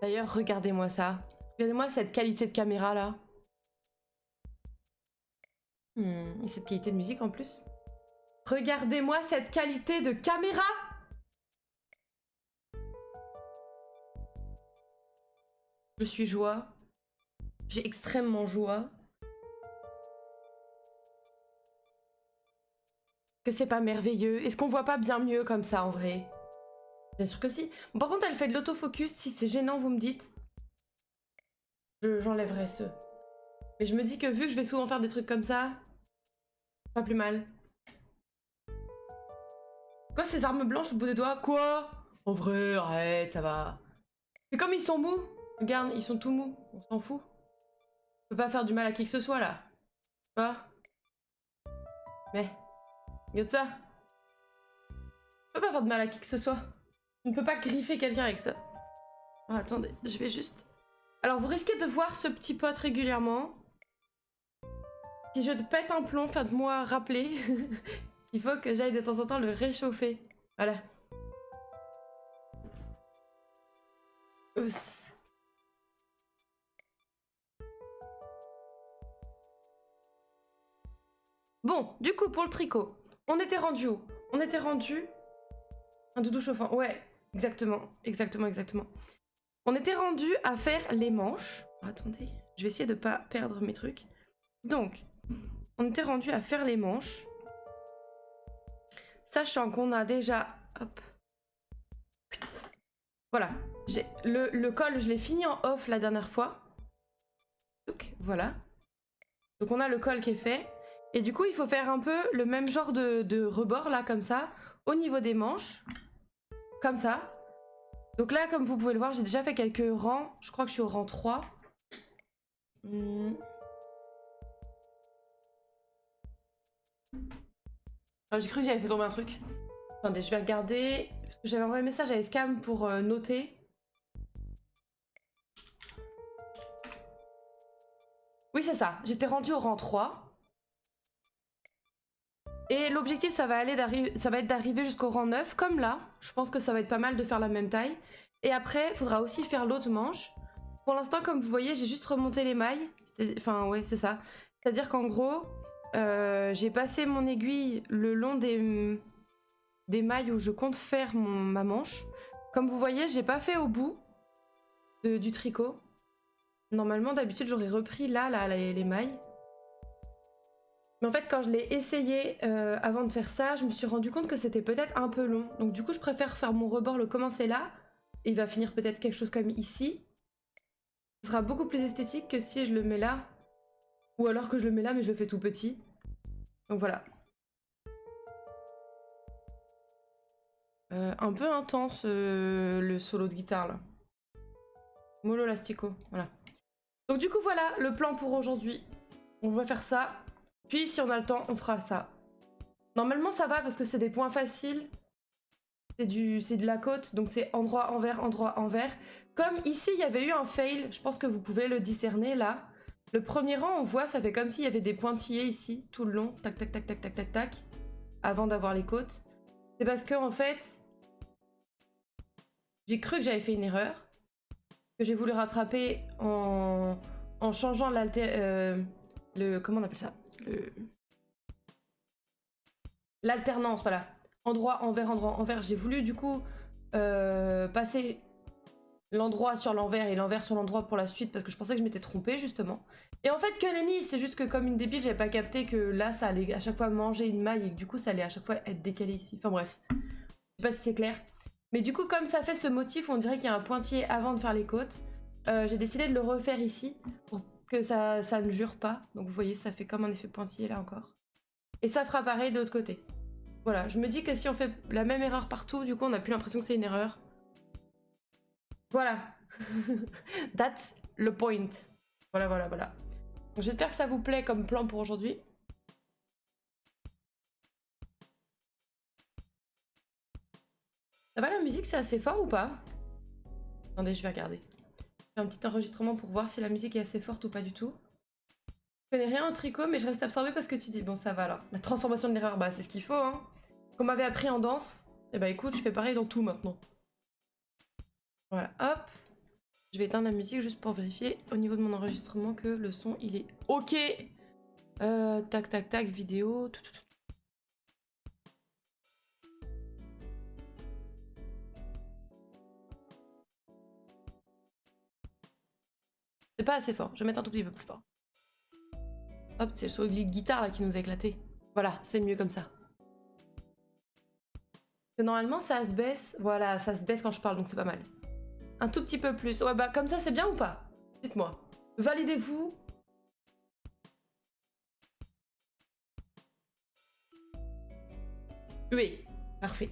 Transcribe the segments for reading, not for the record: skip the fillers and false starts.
D'ailleurs, regardez-moi ça. Regardez-moi cette qualité de caméra là. Et cette qualité de musique en plus. Regardez-moi cette qualité de caméra. Je suis joie. J'ai extrêmement joie. Que c'est pas merveilleux. Est-ce qu'on voit pas bien mieux comme ça en vrai? Bien sûr que si. Bon, par contre, elle fait de l'autofocus. Si c'est gênant, vous me dites. J'enlèverai ce. Mais je me dis que vu que je vais souvent faire des trucs comme ça, pas plus mal. Quoi, ces armes blanches au bout des doigts? Quoi? En vrai, arrête, ça va. Mais comme ils sont mous, regarde, ils sont tout mous. On s'en fout. On peut pas faire du mal à qui que ce soit là. Quoi? Mais, regarde ça. On peut pas faire de mal à qui que ce soit. On ne peut pas griffer quelqu'un avec ça. Ah, attendez, je vais juste... Alors, vous risquez de voir ce petit pote régulièrement. Si je te pète un plomb, faites-moi rappeler qu'il faut que j'aille de temps en temps le réchauffer. Voilà. Bon, du coup, pour le tricot, on était rendu où? On était rendu... Un doudou chauffant, ouais, exactement, exactement, exactement. On était rendu à faire les manches. Oh, attendez, je vais essayer de pas perdre mes trucs. Donc, on était rendu à faire les manches. Sachant qu'on a déjà... Hop. Voilà. Le col, je l'ai fini en off la dernière fois. Donc, voilà. Donc on a le col qui est fait. Et du coup, il faut faire un peu le même genre de rebord, là, comme ça, au niveau des manches. Comme ça. Donc là, comme vous pouvez le voir, j'ai déjà fait quelques rangs. Je crois que je suis au rang 3. Oh, j'ai cru que j'avais fait tomber un truc. Attendez, je vais regarder. Parce que j'avais envoyé un message à Escam pour noter. Oui, c'est ça. J'étais rendue au rang 3. Et l'objectif, ça va être d'arriver jusqu'au rang 9, comme là. Je pense que ça va être pas mal de faire la même taille. Et après, il faudra aussi faire l'autre manche. Pour l'instant, comme vous voyez, j'ai juste remonté les mailles. Enfin, ouais, c'est ça. C'est-à-dire qu'en gros, j'ai passé mon aiguille le long des mailles où je compte faire ma manche. Comme vous voyez, j'ai pas fait au bout du tricot. Normalement, d'habitude, j'aurais repris là les mailles. Mais en fait, quand je l'ai essayé avant de faire ça, je me suis rendu compte que c'était peut-être un peu long. Donc du coup, je préfère faire mon rebord, le commencer là. Et il va finir peut-être quelque chose comme ici. Ce sera beaucoup plus esthétique que si je le mets là. Ou alors que je le mets là, mais je le fais tout petit. Donc voilà. Un peu intense le solo de guitare là. Mollo lastico, voilà. Donc du coup, voilà le plan pour aujourd'hui. On va faire ça. Puis si on a le temps, on fera ça. Normalement ça va parce que c'est des points faciles. C'est de la côte, donc c'est endroit envers, endroit envers. Comme ici il y avait eu un fail, je pense que vous pouvez le discerner là. Le premier rang, on voit, ça fait comme s'il y avait des pointillés ici, tout le long, tac tac tac tac tac tac tac, avant d'avoir les côtes. C'est parce que en fait, j'ai cru que j'avais fait une erreur, que j'ai voulu rattraper en changeant comment on appelle ça, l'alternance, voilà. Endroit envers, endroit envers. J'ai voulu du coup passer l'endroit sur l'envers et l'envers sur l'endroit pour la suite parce que je pensais que je m'étais trompée justement. Et en fait que nenni, c'est juste que comme une débile, j'avais pas capté que là ça allait à chaque fois manger une maille et que du coup ça allait à chaque fois être décalé ici. Enfin bref, je sais pas si c'est clair. Mais du coup comme ça fait ce motif, on dirait qu'il y a un pointillé avant de faire les côtes. J'ai décidé de le refaire ici pour que ça ne jure pas. Donc vous voyez, ça fait comme un effet pointillé là encore. Et ça fera pareil de l'autre côté. Voilà, je me dis que si on fait la même erreur partout, du coup on n'a plus l'impression que c'est une erreur. Voilà. That's le point. Voilà, voilà, voilà. J'espère que ça vous plaît comme plan pour aujourd'hui. Ça va la musique, c'est assez fort ou pas? Attendez, je vais regarder. Je fais un petit enregistrement pour voir si la musique est assez forte ou pas du tout. Je connais rien en tricot, mais je reste absorbée parce que tu dis, bon ça va alors. La transformation de l'erreur, bah c'est ce qu'il faut, hein. Qu'on m'avait appris en danse, et bah écoute, je fais pareil dans tout maintenant. Voilà, hop. Je vais éteindre la musique juste pour vérifier au niveau de mon enregistrement que le son il est ok. Tac tac tac, vidéo. Tout. C'est pas assez fort, je vais mettre un tout petit peu plus fort. Hop, c'est le son de guitare là qui nous a éclaté. Voilà, c'est mieux comme ça. Normalement ça se baisse, voilà, ça se baisse quand je parle donc c'est pas mal. Un tout petit peu plus. Ouais bah comme ça c'est bien ou pas? Dites-moi. Validez-vous. Oui, parfait.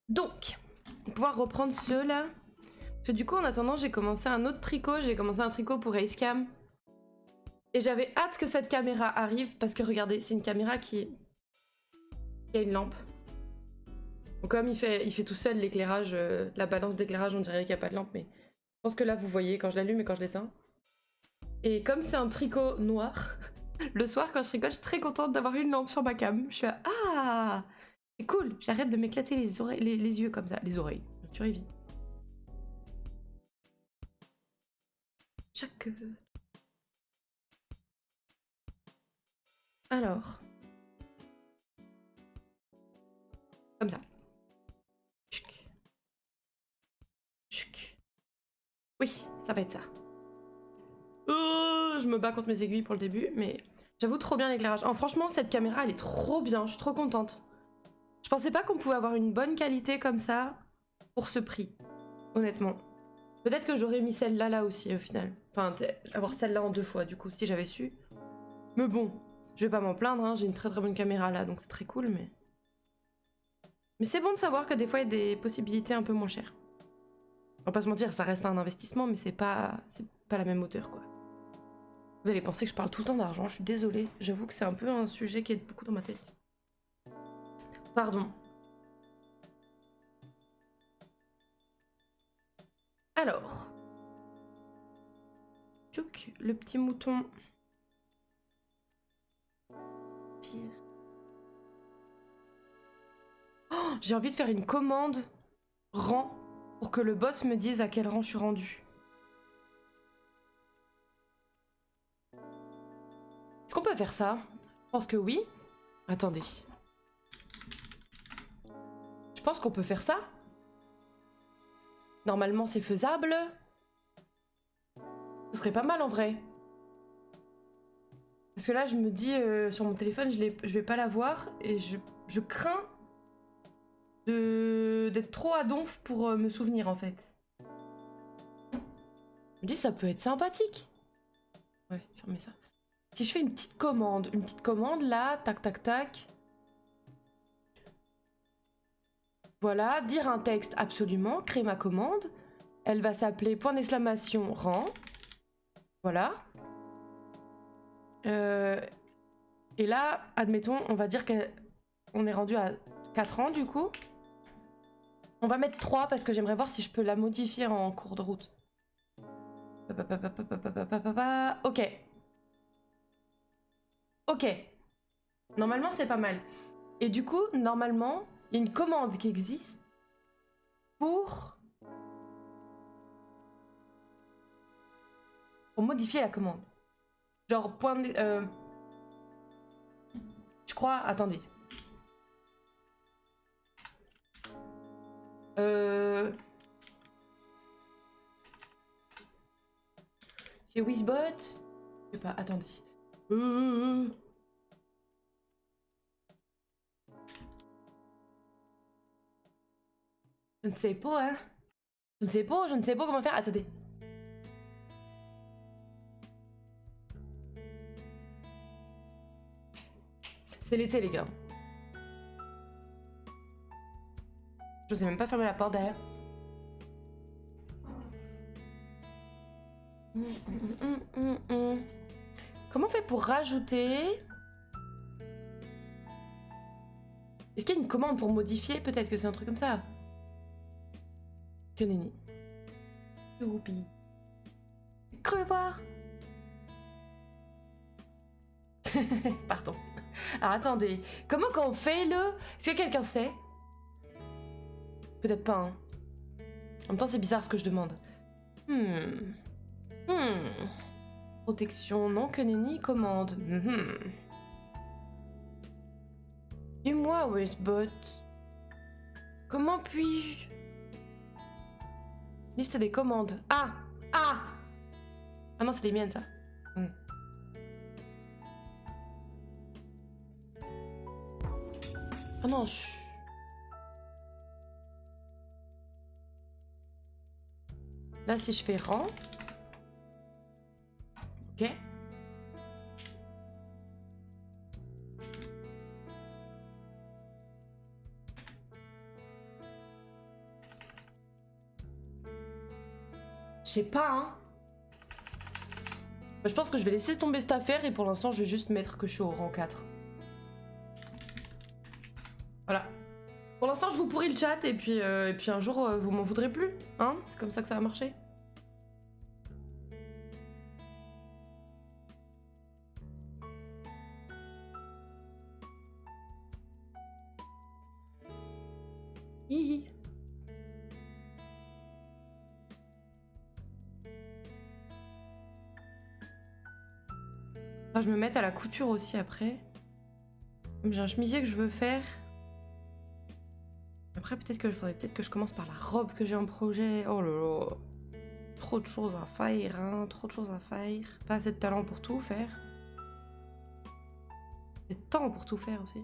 Donc, on va pouvoir reprendre ceux-là. Parce que du coup, en attendant, j'ai commencé un autre tricot. J'ai commencé un tricot pour Acecam. Et j'avais hâte que cette caméra arrive. Parce que regardez, c'est une caméra qui a une lampe. Donc comme il fait tout seul l'éclairage, la balance d'éclairage, on dirait qu'il n'y a pas de lampe. Mais je pense que là, vous voyez quand je l'allume et quand je l'éteins. Et comme c'est un tricot noir, le soir, quand je tricote, je suis très contente d'avoir une lampe sur ma cam. Je suis là, ah, c'est cool. J'arrête de m'éclater les oreilles, les yeux comme ça. Les oreilles, tu révis. Chaque... Alors. Comme ça. Tchuk. Tchuk. Oui, ça va être ça. Je me bats contre mes aiguilles pour le début, mais j'avoue trop bien l'éclairage. Oh, franchement, cette caméra, elle est trop bien. Je suis trop contente. Je pensais pas qu'on pouvait avoir une bonne qualité comme ça pour ce prix, honnêtement. Peut-être que j'aurais mis celle-là là aussi au final. Enfin, avoir celle-là en 2 fois du coup, si j'avais su. Mais bon, je vais pas m'en plaindre, hein. J'ai une très très bonne caméra là, donc c'est très cool, mais... Mais c'est bon de savoir que des fois il y a des possibilités un peu moins chères. On va pas se mentir, ça reste un investissement, mais c'est pas la même hauteur, quoi. Vous allez penser que je parle tout le temps d'argent, je suis désolée. J'avoue que c'est un peu un sujet qui est beaucoup dans ma tête. Pardon. Alors. Tchouk, le petit mouton. Tire. Oh, j'ai envie de faire une commande rang pour que le bot me dise à quel rang je suis rendue. Est-ce qu'on peut faire ça? Je pense que oui. Attendez. Je pense qu'on peut faire ça. Normalement, c'est faisable. Ce serait pas mal en vrai. Parce que là, je me dis, sur mon téléphone, je vais pas la voir. Et je crains d'être trop à donf pour me souvenir en fait. Je me dis, ça peut être sympathique. Ouais, fermez ça. Si je fais une petite commande là, tac tac tac. Voilà, dire un texte absolument, créer ma commande. Elle va s'appeler point d'exclamation rang. Voilà. Et là, admettons, on va dire qu'on est rendu à 4 ans du coup. On va mettre 3 parce que j'aimerais voir si je peux la modifier en cours de route. Ok. Ok. Normalement, c'est pas mal. Et du coup, normalement, il y a une commande qui existe pour modifier la commande. Genre, je crois... Attendez. C'est Wizbot? Je sais pas, attendez. Je ne sais pas, hein. Je ne sais pas comment faire. Attendez. C'est l'été, les gars. Je sais même pas fermer la porte derrière. Comment on fait pour rajouter? Est-ce qu'il y a une commande pour modifier? Peut-être que c'est un truc comme ça. Que nenni. Youpi. Crevoir. Pardon. Ah, attendez. Comment qu'on fait le... Est-ce que quelqu'un sait? Peut-être pas, hein. En même temps, c'est bizarre ce que je demande. Protection, non que nenni, commande. Dis-moi, Westbot. Comment puis-je... Liste des commandes. Ah! Ah! Ah non, c'est les miennes, ça. Ah non, Là, si je fais rang... Ok. Je sais pas, hein. Bah, je pense que je vais laisser tomber cette affaire et pour l'instant, je vais juste mettre que je suis au rang 4. Voilà. Pour l'instant, je vous pourris le chat et puis un jour, vous m'en voudrez plus. Hein? C'est comme ça que ça va marcher. Hihi. Enfin, je me mette à la couture aussi après. Comme j'ai un chemisier que je veux faire. Après, peut-être que je commence par la robe que j'ai en projet. Oh là là. Trop de choses à faire, hein. Trop de choses à faire. Pas assez de talent pour tout faire. Et de temps pour tout faire aussi.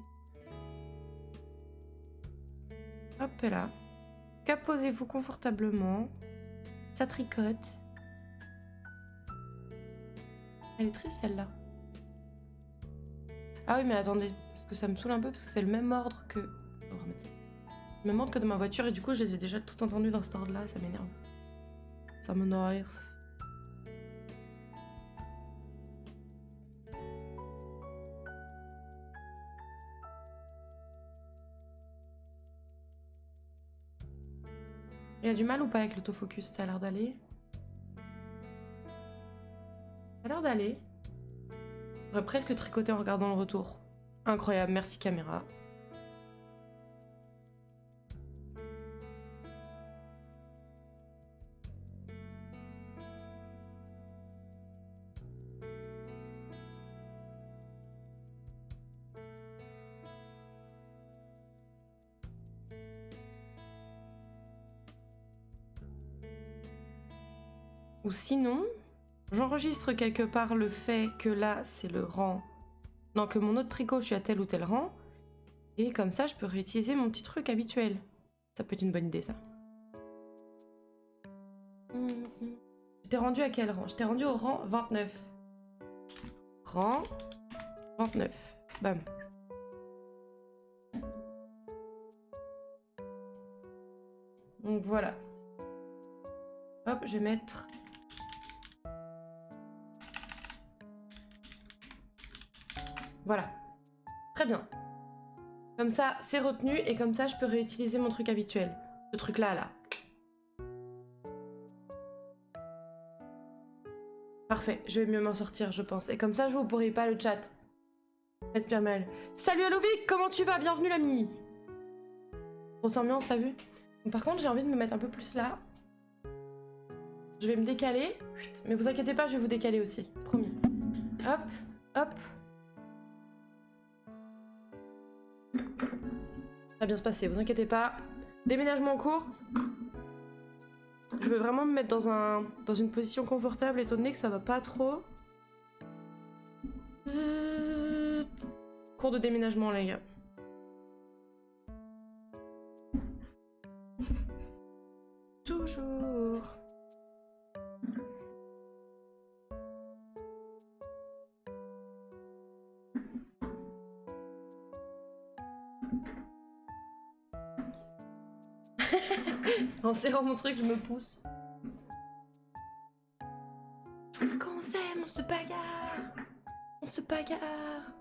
Hop là. Posez-vous confortablement. Ça tricote. Elle est triste celle-là. Ah oui mais attendez, parce que ça me saoule un peu parce que c'est le même ordre que... On va remettre ça. Le même ordre que dans ma voiture et du coup je les ai déjà tout entendus dans cet ordre-là, ça m'énerve. Ça m'énerve. Il y a du mal ou pas avec l'autofocus? Ça a l'air d'aller. Ça a l'air d'aller. J'aurais presque tricoté en regardant le retour. Incroyable, merci caméra. Ou sinon, j'enregistre quelque part le fait que là, c'est le rang... Non, que mon autre tricot, je suis à tel ou tel rang. Et comme ça, je peux réutiliser mon petit truc habituel. Ça peut être une bonne idée, ça. Je t'ai rendu à quel rang? Je t'ai rendu au rang 29. Rang 29. Bam. Donc voilà. Hop, je vais mettre... Voilà. Très bien. Comme ça, c'est retenu et comme ça, je peux réutiliser mon truc habituel. Ce truc-là, là. Parfait, je vais mieux m'en sortir, je pense. Et comme ça, je vous pourris pas le chat. Faites bien mal. Salut Alovic, comment tu vas? Bienvenue l'ami. Grosse ambiance, t'as vu? Par contre, j'ai envie de me mettre un peu plus là. Je vais me décaler. Mais vous inquiétez pas, je vais vous décaler aussi. Promis. Hop, hop. Ça va bien se passer, vous inquiétez pas. Déménagement en cours. Je veux vraiment me mettre dans une position confortable étant donné que ça va pas trop. Cours de déménagement les gars. Toujours. En serrant mon truc, je me pousse. Quand on s'aime, on se bagarre. On se bagarre.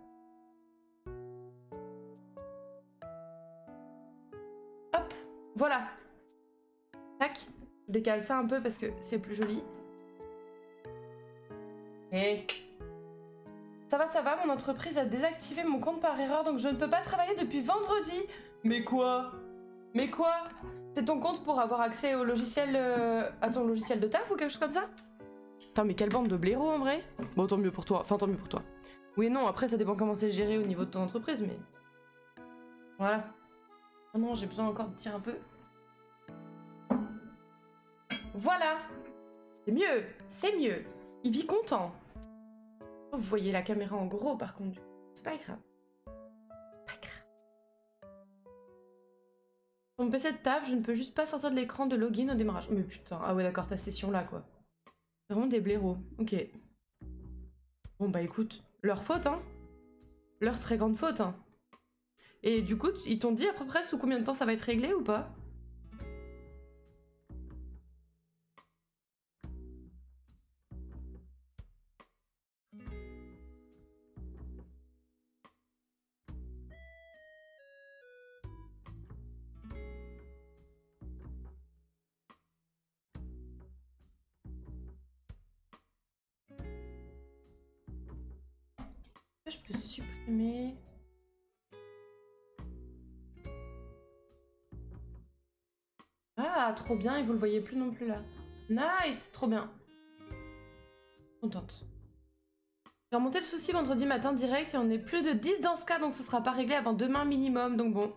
Hop, voilà. Tac. Je décale ça un peu parce que c'est plus joli. Et... Ça va, mon entreprise a désactivé mon compte par erreur, donc je ne peux pas travailler depuis vendredi. Mais quoi? Mais quoi? C'est ton compte pour avoir accès au logiciel, à ton logiciel de taf ou quelque chose comme ça? Putain, mais quelle bande de blaireaux en vrai. Bon, tant mieux pour toi. Enfin, tant mieux pour toi. Oui et non, après, ça dépend comment c'est géré au niveau de ton entreprise, mais... Voilà. Oh non, j'ai besoin encore de tirer un peu. Voilà. C'est mieux. C'est mieux. Il vit content. Oh, vous voyez la caméra en gros, par contre. C'est pas grave. Pas grave. Sur mon PC de taf, je ne peux juste pas sortir de l'écran de login au démarrage. Mais putain, ah ouais d'accord, ta session là quoi. C'est vraiment des blaireaux, ok. Bon bah écoute, leur faute hein. Leur très grande faute hein. Et du coup, ils t'ont dit à peu près sous combien de temps ça va être réglé ou pas? Je peux supprimer... Ah, trop bien, et vous le voyez plus non plus là. Nice, trop bien. Contente. J'ai remonté le souci vendredi matin direct et on est plus de 10 dans ce cas, donc ce sera pas réglé avant demain minimum, donc bon.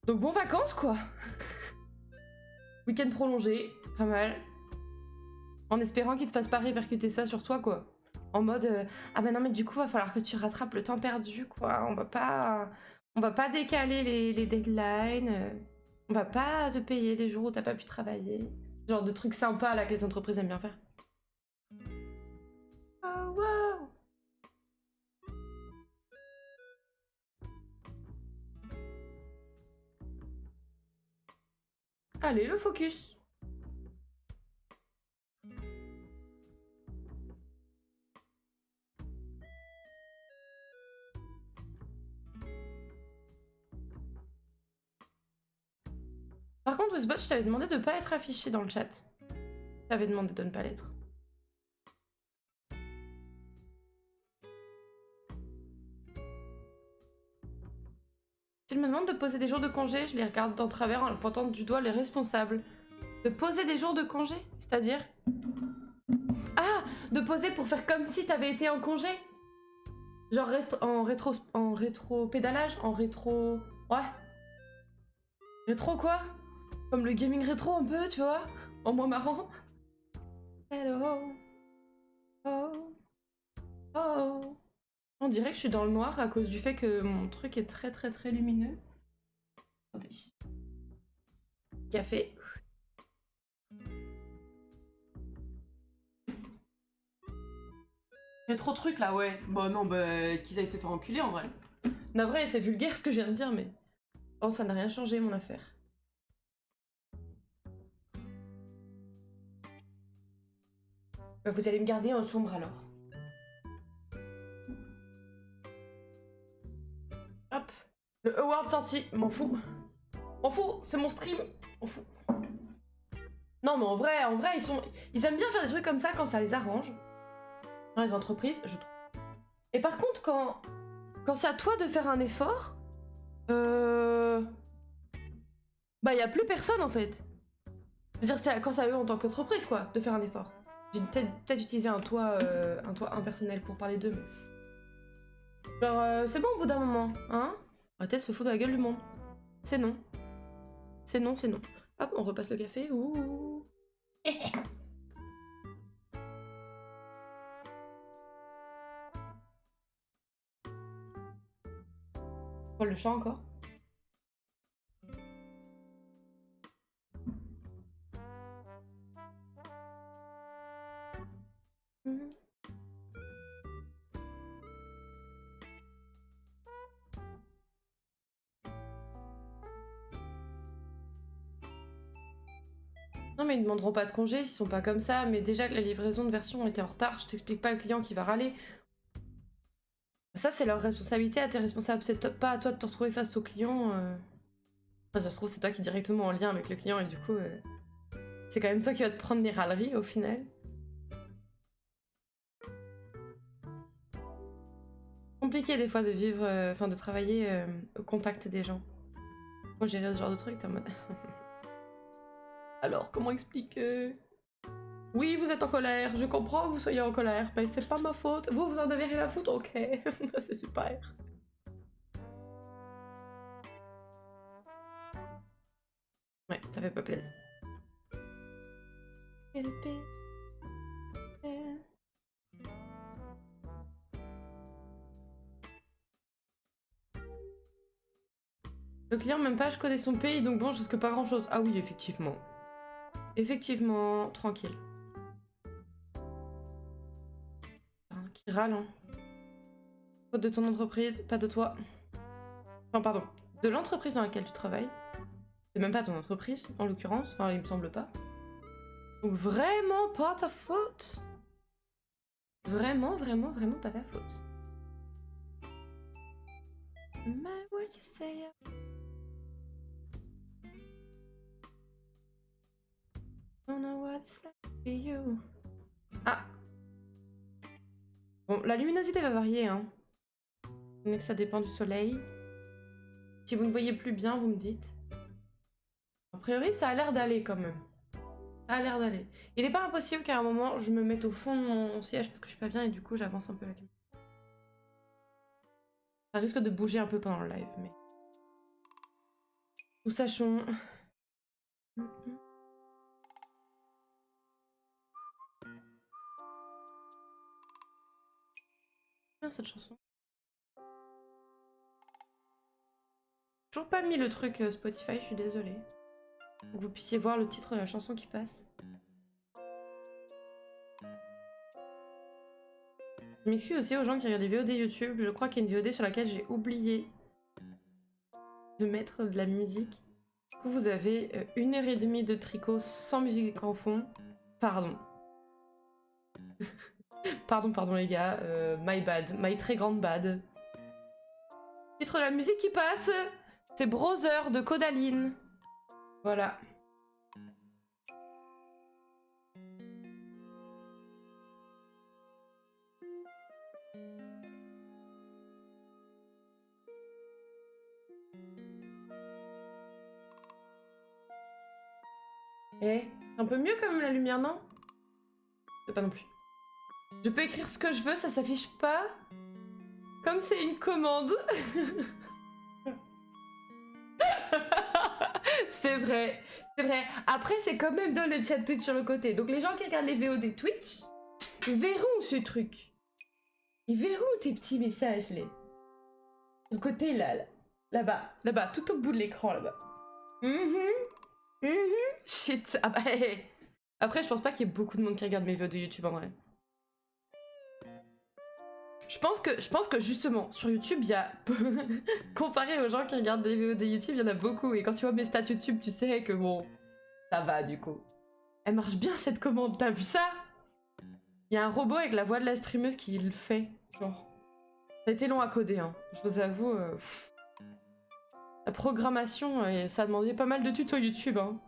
Donc bon vacances quoi. Week-end prolongé, pas mal. En espérant qu'il te fasse pas répercuter ça sur toi quoi. En mode, ah bah non mais du coup va falloir que tu rattrapes le temps perdu quoi. On va pas décaler les deadlines. On va pas te payer les jours où t'as pas pu travailler. Ce genre de trucs sympas là que les entreprises aiment bien faire. Oh wow. Allez, le focus. Par contre, Westbot, je t'avais demandé de pas être affiché dans le chat. Je t'avais demandé de ne pas l'être. S'il me demande de poser des jours de congé, je les regarde d'en travers en pointant du doigt les responsables. De poser des jours de congé? C'est-à-dire? Ah! De poser pour faire comme si t'avais été en congé? Genre en rétro pédalage? En rétro... Ouais. Rétro quoi? Comme le gaming rétro un peu, tu vois? En moins marrant. Hello. Oh. Oh. On dirait que je suis dans le noir à cause du fait que mon truc est très très très lumineux. Attendez. Café. Il y a trop de trucs là, ouais. Bah non, bah qu'ils aillent se faire enculer en vrai. Navré, c'est vulgaire ce que je viens de dire, mais... Oh, ça n'a rien changé mon affaire. Bah, vous allez me garder en sombre alors. Hop. Le award sorti, m'en fous. M'en fous, c'est mon stream. M'en fous. Non mais en vrai, ils aiment bien faire des trucs comme ça quand ça les arrange. Dans les entreprises, je trouve. Et par contre, quand c'est à toi de faire un effort, bah y a plus personne en fait. Je veux dire, quand c'est à eux en tant qu'entreprise quoi, de faire un effort. J'ai peut-être utilisé un toit impersonnel pour parler d'eux. Mais... Genre, c'est bon au bout d'un moment, hein? On va peut-être se foutre de la gueule du monde. C'est non. C'est non, c'est non. Hop, on repasse le café. Ouh. Paul le chat encore. Non mais ils ne demanderont pas de congé s'ils sont pas comme ça, mais déjà que la livraison de version était en retard, je t'explique pas le client qui va râler. Ça c'est leur responsabilité, à tes responsables, c'est pas à toi de te retrouver face au client. Enfin, ça se trouve c'est toi qui es directement en lien avec le client et du coup c'est quand même toi qui vas te prendre les râleries au final. Compliqué des fois de vivre, enfin de travailler au contact des gens. Pour gérer ce genre de truc, t'es en mode... Alors, comment expliquer? Oui, vous êtes en colère, je comprends que vous soyez en colère, mais c'est pas ma faute. Vous, vous en avez rien à foutre, ok. C'est super. Ouais, ça fait pas plaisir. Le client même pas, je connais son pays, donc bon, je risque pas grand chose. Ah oui, effectivement. Effectivement, tranquille. Qui râle, hein. Faute de ton entreprise, pas de toi. Enfin, pardon, de l'entreprise dans laquelle tu travailles. C'est même pas ton entreprise, en l'occurrence. Enfin, il me semble pas. Donc vraiment pas ta faute. Vraiment, vraiment, vraiment pas ta faute. No matter what you say. Don't know what it's like to be you. Ah. Bon, la luminosité va varier, hein. Mais que ça dépend du soleil. Si vous ne voyez plus bien, vous me dites. A priori, ça a l'air d'aller quand même. Ça a l'air d'aller. Il n'est pas impossible qu'à un moment, je me mette au fond de mon siège parce que je suis pas bien et du coup, j'avance un peu la caméra. Ça risque de bouger un peu pendant le live, mais... Nous sachons... Bien cette chanson. Toujours pas mis le truc Spotify, je suis désolée. Pour que vous puissiez voir le titre de la chanson qui passe. Je m'excuse aussi aux gens qui regardent des VOD YouTube. Je crois qu'il y a une VOD sur laquelle j'ai oublié de mettre de la musique. Du coup, vous avez 1h30 de tricot sans musique en fond. Pardon. Pardon les gars. My bad. My très grande bad. Titre de la musique qui passe, c'est Brother de Codaline. Voilà. Eh, un peu mieux comme la lumière, non? C'est pas non plus. Je peux écrire ce que je veux, ça s'affiche pas. Comme c'est une commande. C'est vrai, c'est vrai. Après, c'est quand même dans le chat Twitch sur le côté. Donc les gens qui regardent les VOD Twitch verront ce truc. Ils verront tes petits messages, les. Le côté là, là-bas, tout au bout de l'écran, là-bas. Shit. Ah bah, hey. Après, je pense pas qu'il y ait beaucoup de monde qui regarde mes vidéos de YouTube en vrai. Je pense que justement, sur YouTube, il y a... comparé aux gens qui regardent des vidéos de YouTube, il y en a beaucoup. Et quand tu vois mes stats YouTube, tu sais que bon, ça va du coup. Elle marche bien cette commande, t'as vu ça? Il y a un robot avec la voix de la streameuse qui le fait, genre. Ça a été long à coder, hein. Je vous avoue... La programmation, ça a demandé pas mal de tutos YouTube, hein.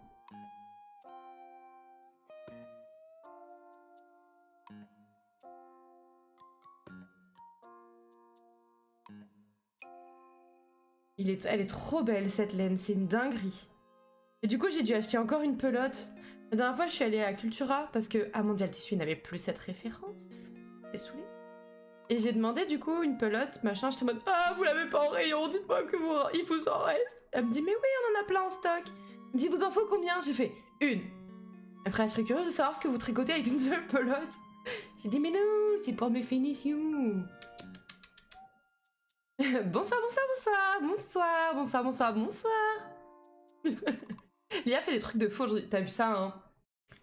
Elle est trop belle cette laine, c'est une dinguerie. Et du coup j'ai dû acheter encore une pelote. La dernière fois je suis allée à Cultura parce que à Mondial Tissu n'avait plus cette référence. T'es saoulée. Et j'ai demandé du coup une pelote, machin, j'étais en mode ah vous l'avez pas en rayon, dites-moi que il vous en reste. Elle me dit mais oui on en a plein en stock. Elle me dit vous en faut combien? J'ai fait une. Après je serais curieuse de savoir ce que vous tricotez avec une seule pelote. J'ai dit mais non, c'est pour mes finitions. Bonsoir. Lia fait des trucs de faux aujourd'hui. T'as vu ça, hein?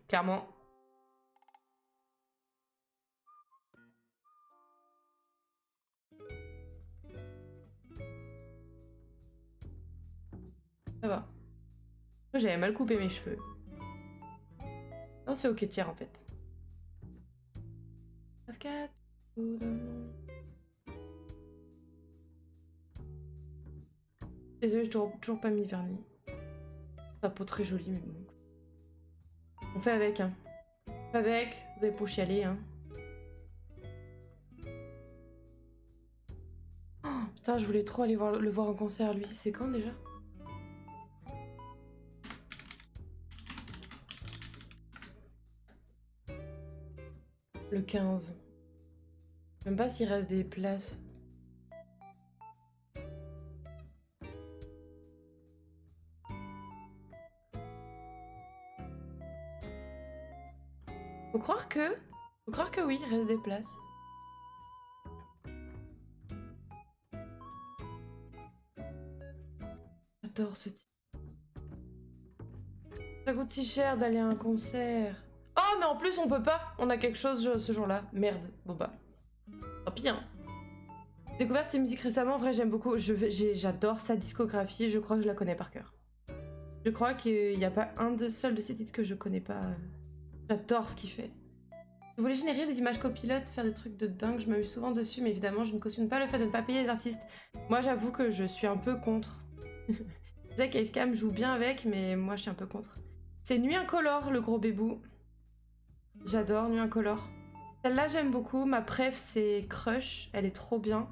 Clairement. Ça va. J'avais mal coupé mes cheveux. Non, c'est ok, tiens, en fait. Désolée, j'ai toujours pas mis de vernis. Sa peau très jolie, mais bon. On fait avec, hein. On fait avec, vous avez pour chialer, hein. Oh, putain, je voulais trop aller le voir en concert, lui. C'est quand déjà? Le 15. Je sais même pas s'il reste des places. Faut croire que... Faut croire que oui, il reste des places. J'adore ce type. Ça coûte si cher d'aller à un concert. Oh, mais en plus, on peut pas. On a quelque chose ce jour-là. Merde. Bon bah. Tant pis, hein. J'ai découvert ses musiques récemment. En vrai, j'aime beaucoup. J'adore sa discographie. Je crois que je la connais par cœur. Je crois qu'il n'y a pas un seul de ses titres que je connais pas. J'adore ce qu'il fait. Si vous voulez générer des images copilotes, faire des trucs de dingue, je m'amuse souvent dessus, mais évidemment, je ne cautionne pas le fait de ne pas payer les artistes. Moi, j'avoue que je suis un peu contre. Je sais qu'Icecam joue bien avec, mais moi, je suis un peu contre. C'est Nuit Incolore, le gros bébou. J'adore Nuit Incolore. Celle-là, j'aime beaucoup. Ma préf, c'est Crush. Elle est trop bien.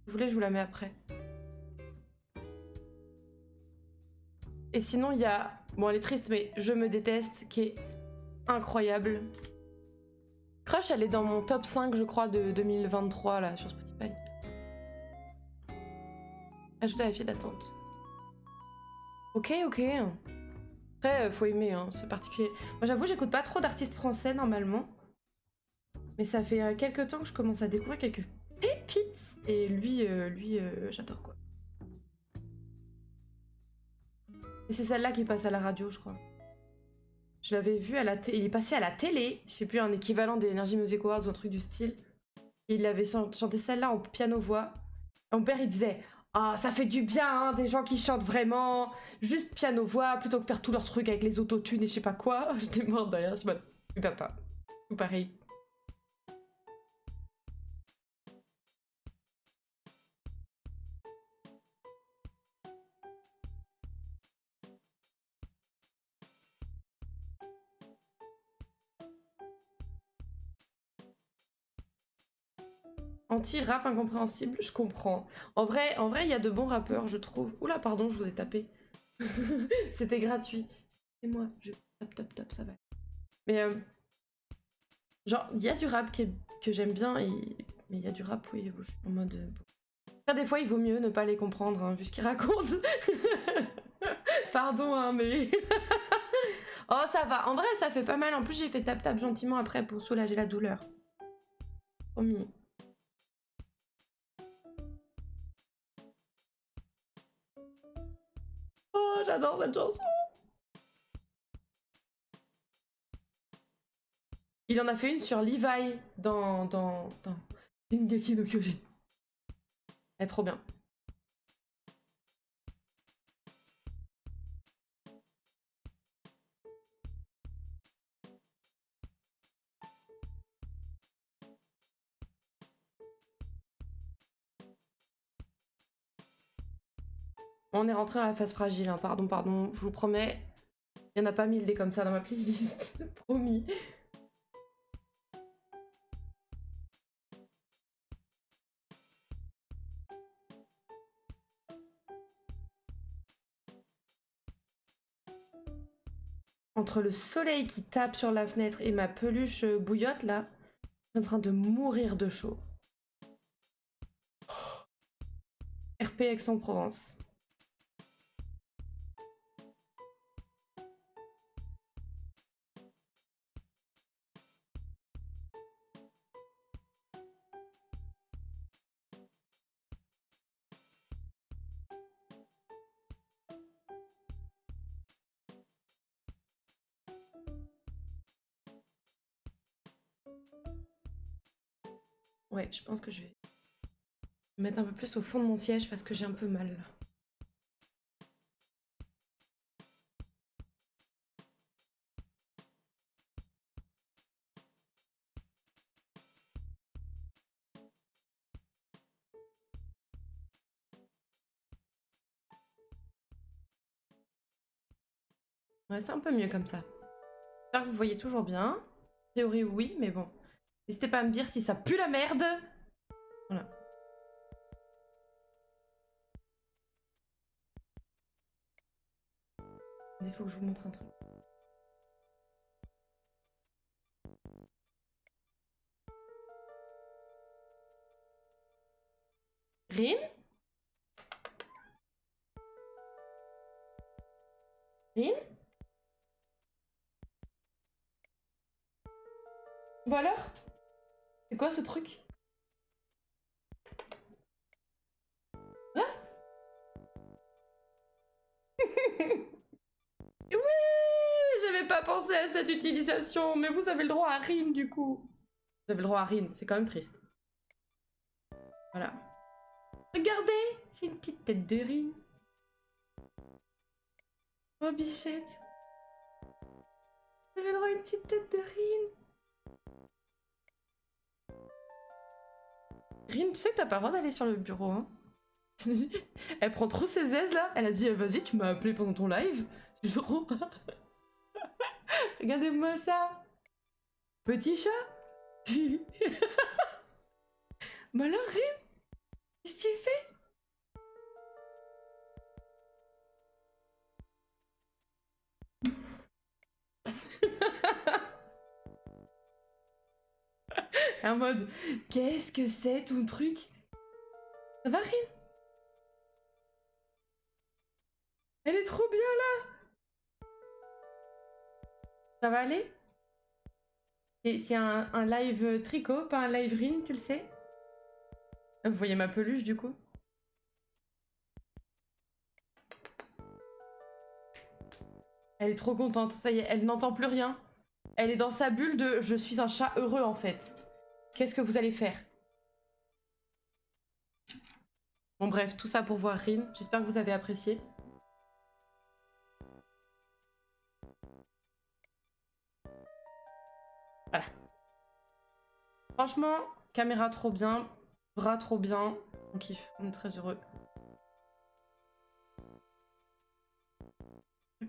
Si vous voulez, je vous la mets après. Et sinon, il y a... Bon, elle est triste, mais Je me déteste, qui est incroyable. Crush, elle est dans mon top 5, je crois, de 2023, là, sur Spotify. Ajoute à la file d'attente. Ok, ok. Après, faut aimer, hein, c'est particulier. Moi, j'avoue, j'écoute pas trop d'artistes français, normalement. Mais ça fait quelques temps que je commence à découvrir quelques pépites. Et lui, j'adore, quoi. Et c'est celle-là qui passe à la radio, je crois. Je l'avais vu à la télé. Il est passé à la télé. Je sais plus, un équivalent des Energy Music Awards ou un truc du style. Et il avait chanté celle-là en piano-voix. Mon père, il disait... Ah, ça fait du bien, hein, des gens qui chantent vraiment juste piano-voix plutôt que faire tous leurs trucs avec les autotunes et je sais pas quoi. J'étais morte derrière, je me dis, papa, tout pareil. Anti-rap incompréhensible, je comprends. En vrai, il y a de bons rappeurs, je trouve. Oula, pardon, je vous ai tapé. C'était gratuit. C'est moi, je top, ça va. Mais genre, il y a du rap que j'aime bien, mais il y a du rap, oui, où je suis en mode... Des fois, il vaut mieux ne pas les comprendre, hein, vu ce qu'ils racontent. Pardon, hein, mais... Oh, ça va. En vrai, ça fait pas mal. En plus, j'ai fait tap gentiment après pour soulager la douleur. Promis. Oh, j'adore cette chanson. Il en a fait une sur Levi dans Shingeki no Kyojin. Elle est trop bien. On est rentré dans la phase fragile, hein. Pardon, je vous promets. Il n'y en a pas 1000 des comme ça dans ma playlist. Promis. Entre le soleil qui tape sur la fenêtre et ma peluche bouillotte, là, je suis en train de mourir de chaud. RP Aix-en-Provence. Ouais, je pense que je vais me mettre un peu plus au fond de mon siège parce que j'ai un peu mal. Ouais, c'est un peu mieux comme ça. J'espère que vous voyez toujours bien. En théorie, oui, mais bon. N'hésitez pas à me dire si ça pue la merde. Voilà. Il faut que je vous montre un truc. Rin? Rin? Bon alors? C'est quoi ce truc? Là? Oui! J'avais pas pensé à cette utilisation, mais vous avez le droit à Rin du coup. Vous avez le droit à Rin, c'est quand même triste. Voilà. Regardez! C'est une petite tête de Rin. Oh bichette. Vous avez le droit à une petite tête de Rin. Rin, tu sais que t'as pas le droit d'aller sur le bureau, hein. Elle prend trop ses aises là. Elle a dit vas-y, tu m'as appelé pendant ton live. Je suis trop. Regardez-moi ça. Petit chat. Bah alors Rin, qu'est-ce que tu fais? En mode, qu'est-ce que c'est ton truc? Ça va Rin? Elle est trop bien là. Ça va aller? C'est un live tricot, pas un live Rin, tu le sais? Vous voyez ma peluche du coup? Elle est trop contente, ça y est, elle n'entend plus rien. Elle est dans sa bulle de je suis un chat heureux en fait. Qu'est-ce que vous allez faire? Bon bref, tout ça pour voir Rin. J'espère que vous avez apprécié. Voilà. Franchement, caméra trop bien, bras trop bien. On kiffe, on est très heureux.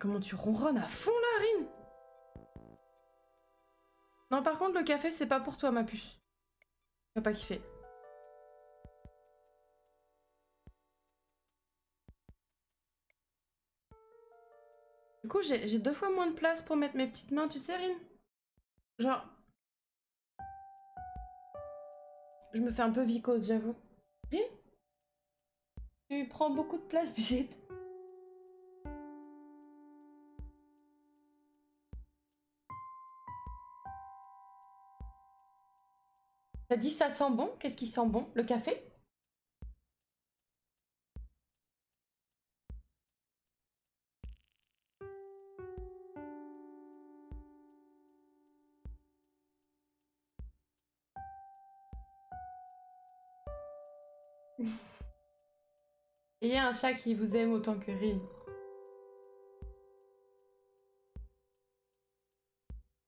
Comment tu ronronnes à fond là, Rin? Non, par contre, le café, c'est pas pour toi, ma puce. Tu vas pas kiffer. Du coup, j'ai 2 fois moins de place pour mettre mes petites mains, tu sais, Rin? Genre... Je me fais un peu vicose, j'avoue. Rin? Tu prends beaucoup de place, Brigitte. T'as dit ça sent bon? Qu'est-ce qui sent bon? Le café? Ayez un chat qui vous aime autant que Rin.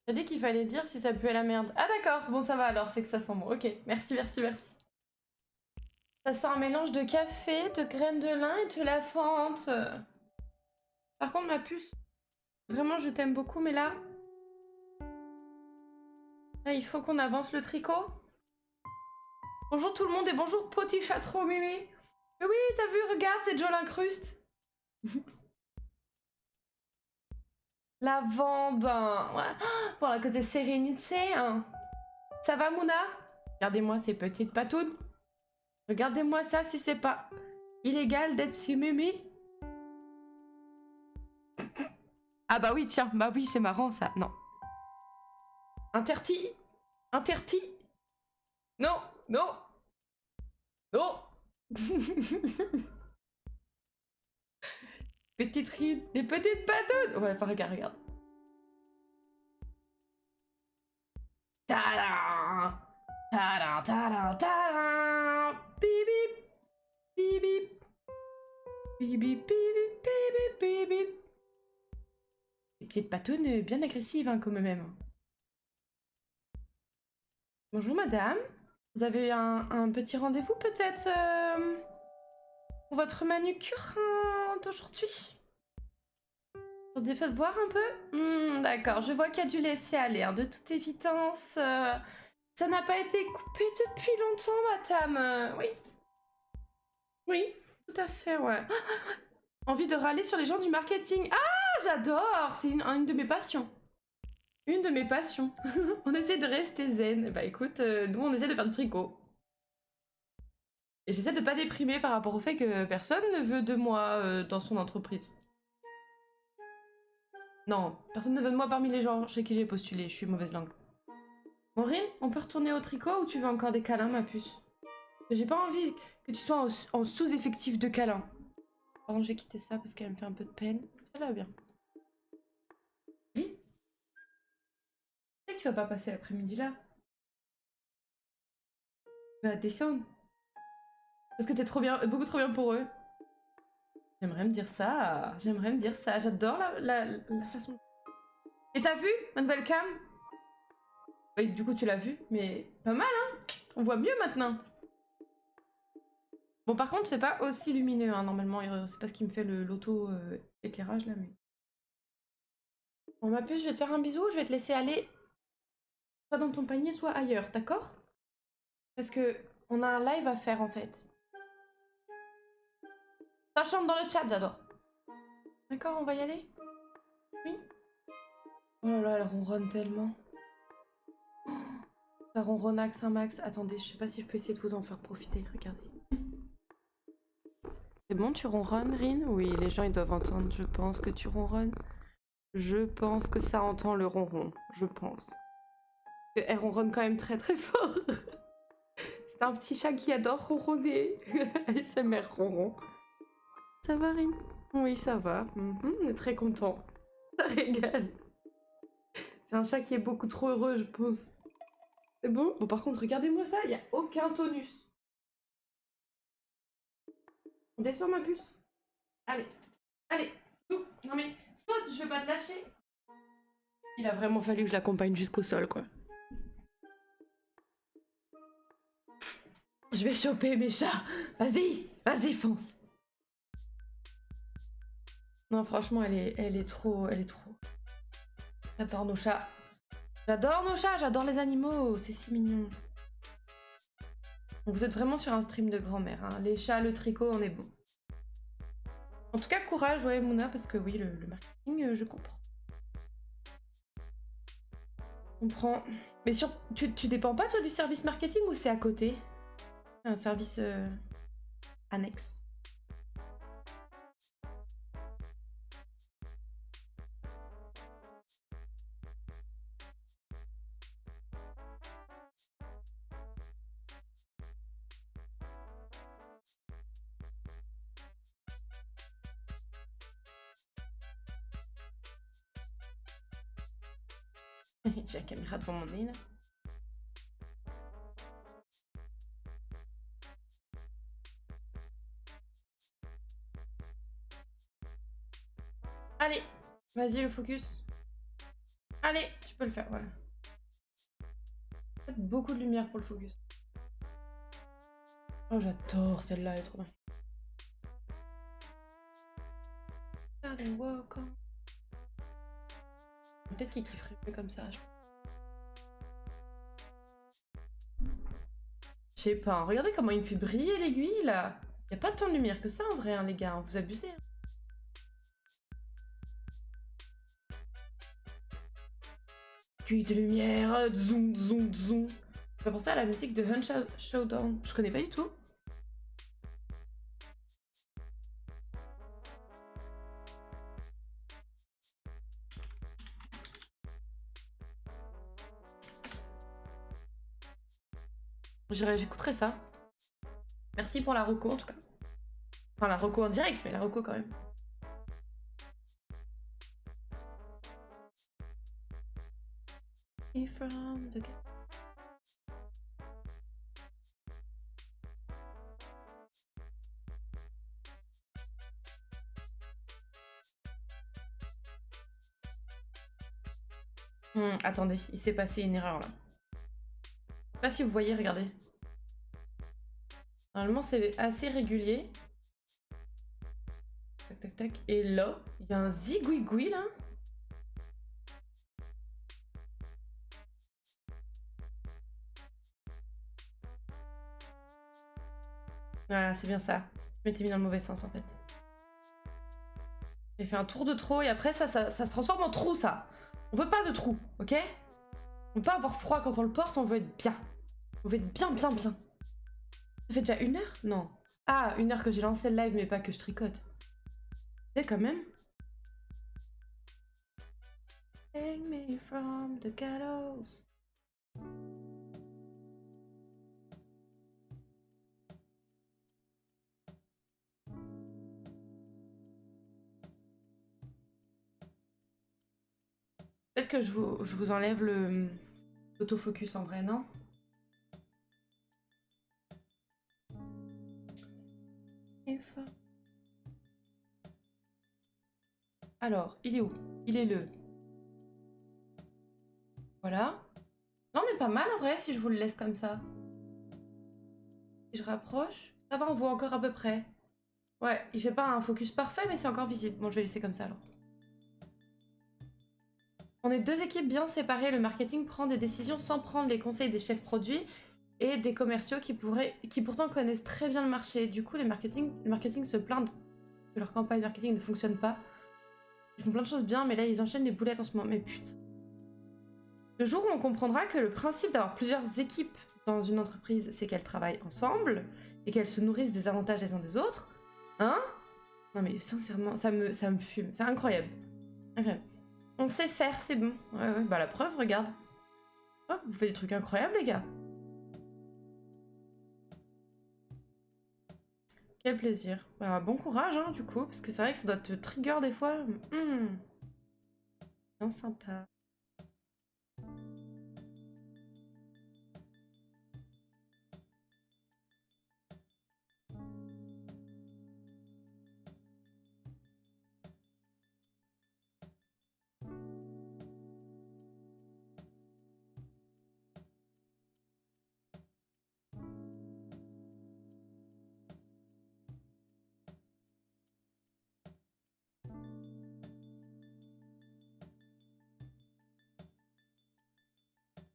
T'as dit qu'il fallait dire si ça puait la merde. Ah d'accord, bon ça va alors, c'est que ça sent bon. Ok, merci, merci, merci. Ça sent un mélange de café, de graines de lin et de la fente. Par contre, ma puce, vraiment je t'aime beaucoup, mais là... Là, il faut qu'on avance le tricot. Bonjour tout le monde et bonjour petit chat trop mimi. Mais oui, t'as vu, regarde, c'est Joe l'incruste. Lavande. Ouais. Pour la côté sérénité. Hein. Ça va, Mouna? Regardez-moi ces petites patounes. Regardez-moi ça si c'est pas illégal d'être si mimi. Ah bah oui, tiens, bah oui, c'est marrant ça. Non. Interti. Interti. Non, non. Non. Petite ride, des petites patounes. Ouais, enfin regarde, regarde. Tadam. Tadam, tadam, tadam. Bip bip. Bip bip. Bip bip, bip bip, bip bip, bip. Des petites patounes bien agressives hein, quand même. Bonjour madame. Vous avez un petit rendez-vous peut-être pour votre manucure d'aujourd'hui? Vous avez fait voir un peu? D'accord, je vois qu'il y a du laisser aller. De toute évidence, ça n'a pas été coupé depuis longtemps, madame. Oui. Oui, tout à fait, ouais. Envie de râler sur les gens du marketing. Ah, j'adore! C'est une de mes passions. Une de mes passions. On essaie de rester zen. Bah écoute, nous on essaie de faire du tricot. Et j'essaie de pas déprimer par rapport au fait que personne ne veut de moi dans son entreprise. Non, personne ne veut de moi parmi les gens chez qui j'ai postulé, je suis mauvaise langue. Maureen, on peut retourner au tricot ou tu veux encore des câlins, ma puce? J'ai pas envie que tu sois en sous-effectif de câlins. Par contre, je vais quitter ça parce qu'elle me fait un peu de peine. Ça va bien. Oui. Tu sais que tu vas pas passer l'après-midi là. Tu vas descendre. Parce que t'es trop bien, beaucoup trop bien pour eux. J'aimerais me dire ça. J'aimerais me dire ça. J'adore la façon. Et t'as vu ma nouvelle cam? Oui, du coup, tu l'as vu, mais pas mal, hein? On voit mieux maintenant. Bon, par contre, c'est pas aussi lumineux, hein, normalement. C'est pas ce qui me fait l'auto-éclairage, là, mais... Bon, ma puce, je vais te faire un bisou. Je vais te laisser aller soit dans ton panier, soit ailleurs, d'accord? Parce que on a un live à faire, en fait. Ça chante dans le chat, j'adore. D'accord, on va y aller? Oui? Oh là là, elle ronronne tellement. Ça ronronnaxe un max. Attendez, je sais pas si je peux essayer de vous en faire profiter. Regardez. C'est bon, tu ronronnes, Rin? Oui, les gens, ils doivent entendre. Je pense que tu ronronnes. Je pense que ça entend le ronron. Je pense. Elle ronronne quand même très très fort. C'est un petit chat qui adore ronronner. ASMR ronron. Ça va, Rin? Oui, ça va. On est très content. Ça régale. C'est un chat qui est beaucoup trop heureux, je pense. C'est bon? Bon, par contre, regardez-moi ça, il n'y a aucun tonus. On descend, ma puce? Allez, allez, non mais, saute, je vais pas te lâcher. Il a vraiment fallu que je l'accompagne jusqu'au sol, quoi. Je vais choper mes chats. Vas-y, vas-y, fonce. Non, franchement, elle est trop... J'adore nos chats. J'adore nos chats, j'adore les animaux, c'est si mignon. Donc vous êtes vraiment sur un stream de grand-mère, hein. Les chats, le tricot, on est bon. En tout cas, courage, ouais, Mouna, parce que oui, le marketing, je comprends. Je comprends. Mais tu dépends pas, toi, du service marketing ou c'est à côté? C'est un service annexe. J'ai la caméra devant mon nez, là. Allez, vas-y, le focus. Allez, tu peux le faire, voilà. Peut-être beaucoup de lumière pour le focus. Oh, j'adore celle-là, elle est trop bien. Peut-être qu'il kifferait plus comme ça. Je sais pas, regardez comment il me fait briller l'aiguille là. Y a pas tant de lumière que ça en vrai, hein, les gars, vous abusez. Hein. Cuit de lumière, zoom, zoom, zoom. Je vais penser à la musique de Hunt Showdown. Je connais pas du tout. J'écouterai ça. Merci pour la reco en tout cas. Enfin la reco en direct, mais la reco quand même. From the... Attendez, il s'est passé une erreur là. Je sais pas si vous voyez, regardez. Normalement c'est assez régulier. Tac tac tac. Et là, il y a un zigouigoui là. Voilà, c'est bien ça. Je m'étais mis dans le mauvais sens en fait. J'ai fait un tour de trop et après ça se transforme en trou ça. On veut pas de trou, ok? On veut pas avoir froid quand on le porte, on veut être bien. On veut être bien, bien, bien. Ça fait déjà 1 heure? Non. Ah, 1 heure que j'ai lancé le live, mais pas que je tricote. C'est quand même. Take me from the gallows. Peut-être que je vous enlève l'autofocus en vrai, non? Alors, il est où? Il est le... Voilà. Là, on est pas mal en vrai si je vous le laisse comme ça. Si je rapproche, ça va, on voit encore à peu près. Ouais, il fait pas un focus parfait, mais c'est encore visible. Bon, je vais laisser comme ça alors. On est 2 équipes bien séparées. Le marketing prend des décisions sans prendre les conseils des chefs produits et des commerciaux qui pourtant connaissent très bien le marché. Du coup, le marketing se plaint que leur campagne marketing ne fonctionne pas. Ils font plein de choses bien, mais là, ils enchaînent les boulettes en ce moment. Mais putain. Le jour où on comprendra que le principe d'avoir plusieurs équipes dans une entreprise, c'est qu'elles travaillent ensemble et qu'elles se nourrissent des avantages des uns des autres. Hein? Non mais sincèrement, ça me fume. C'est incroyable. Incroyable. On sait faire, c'est bon. Ouais, bah la preuve, regarde. Oh, vous faites des trucs incroyables, les gars. Quel plaisir. Bah, bon courage, hein, du coup, parce que c'est vrai que ça doit te trigger des fois. Bien sympa.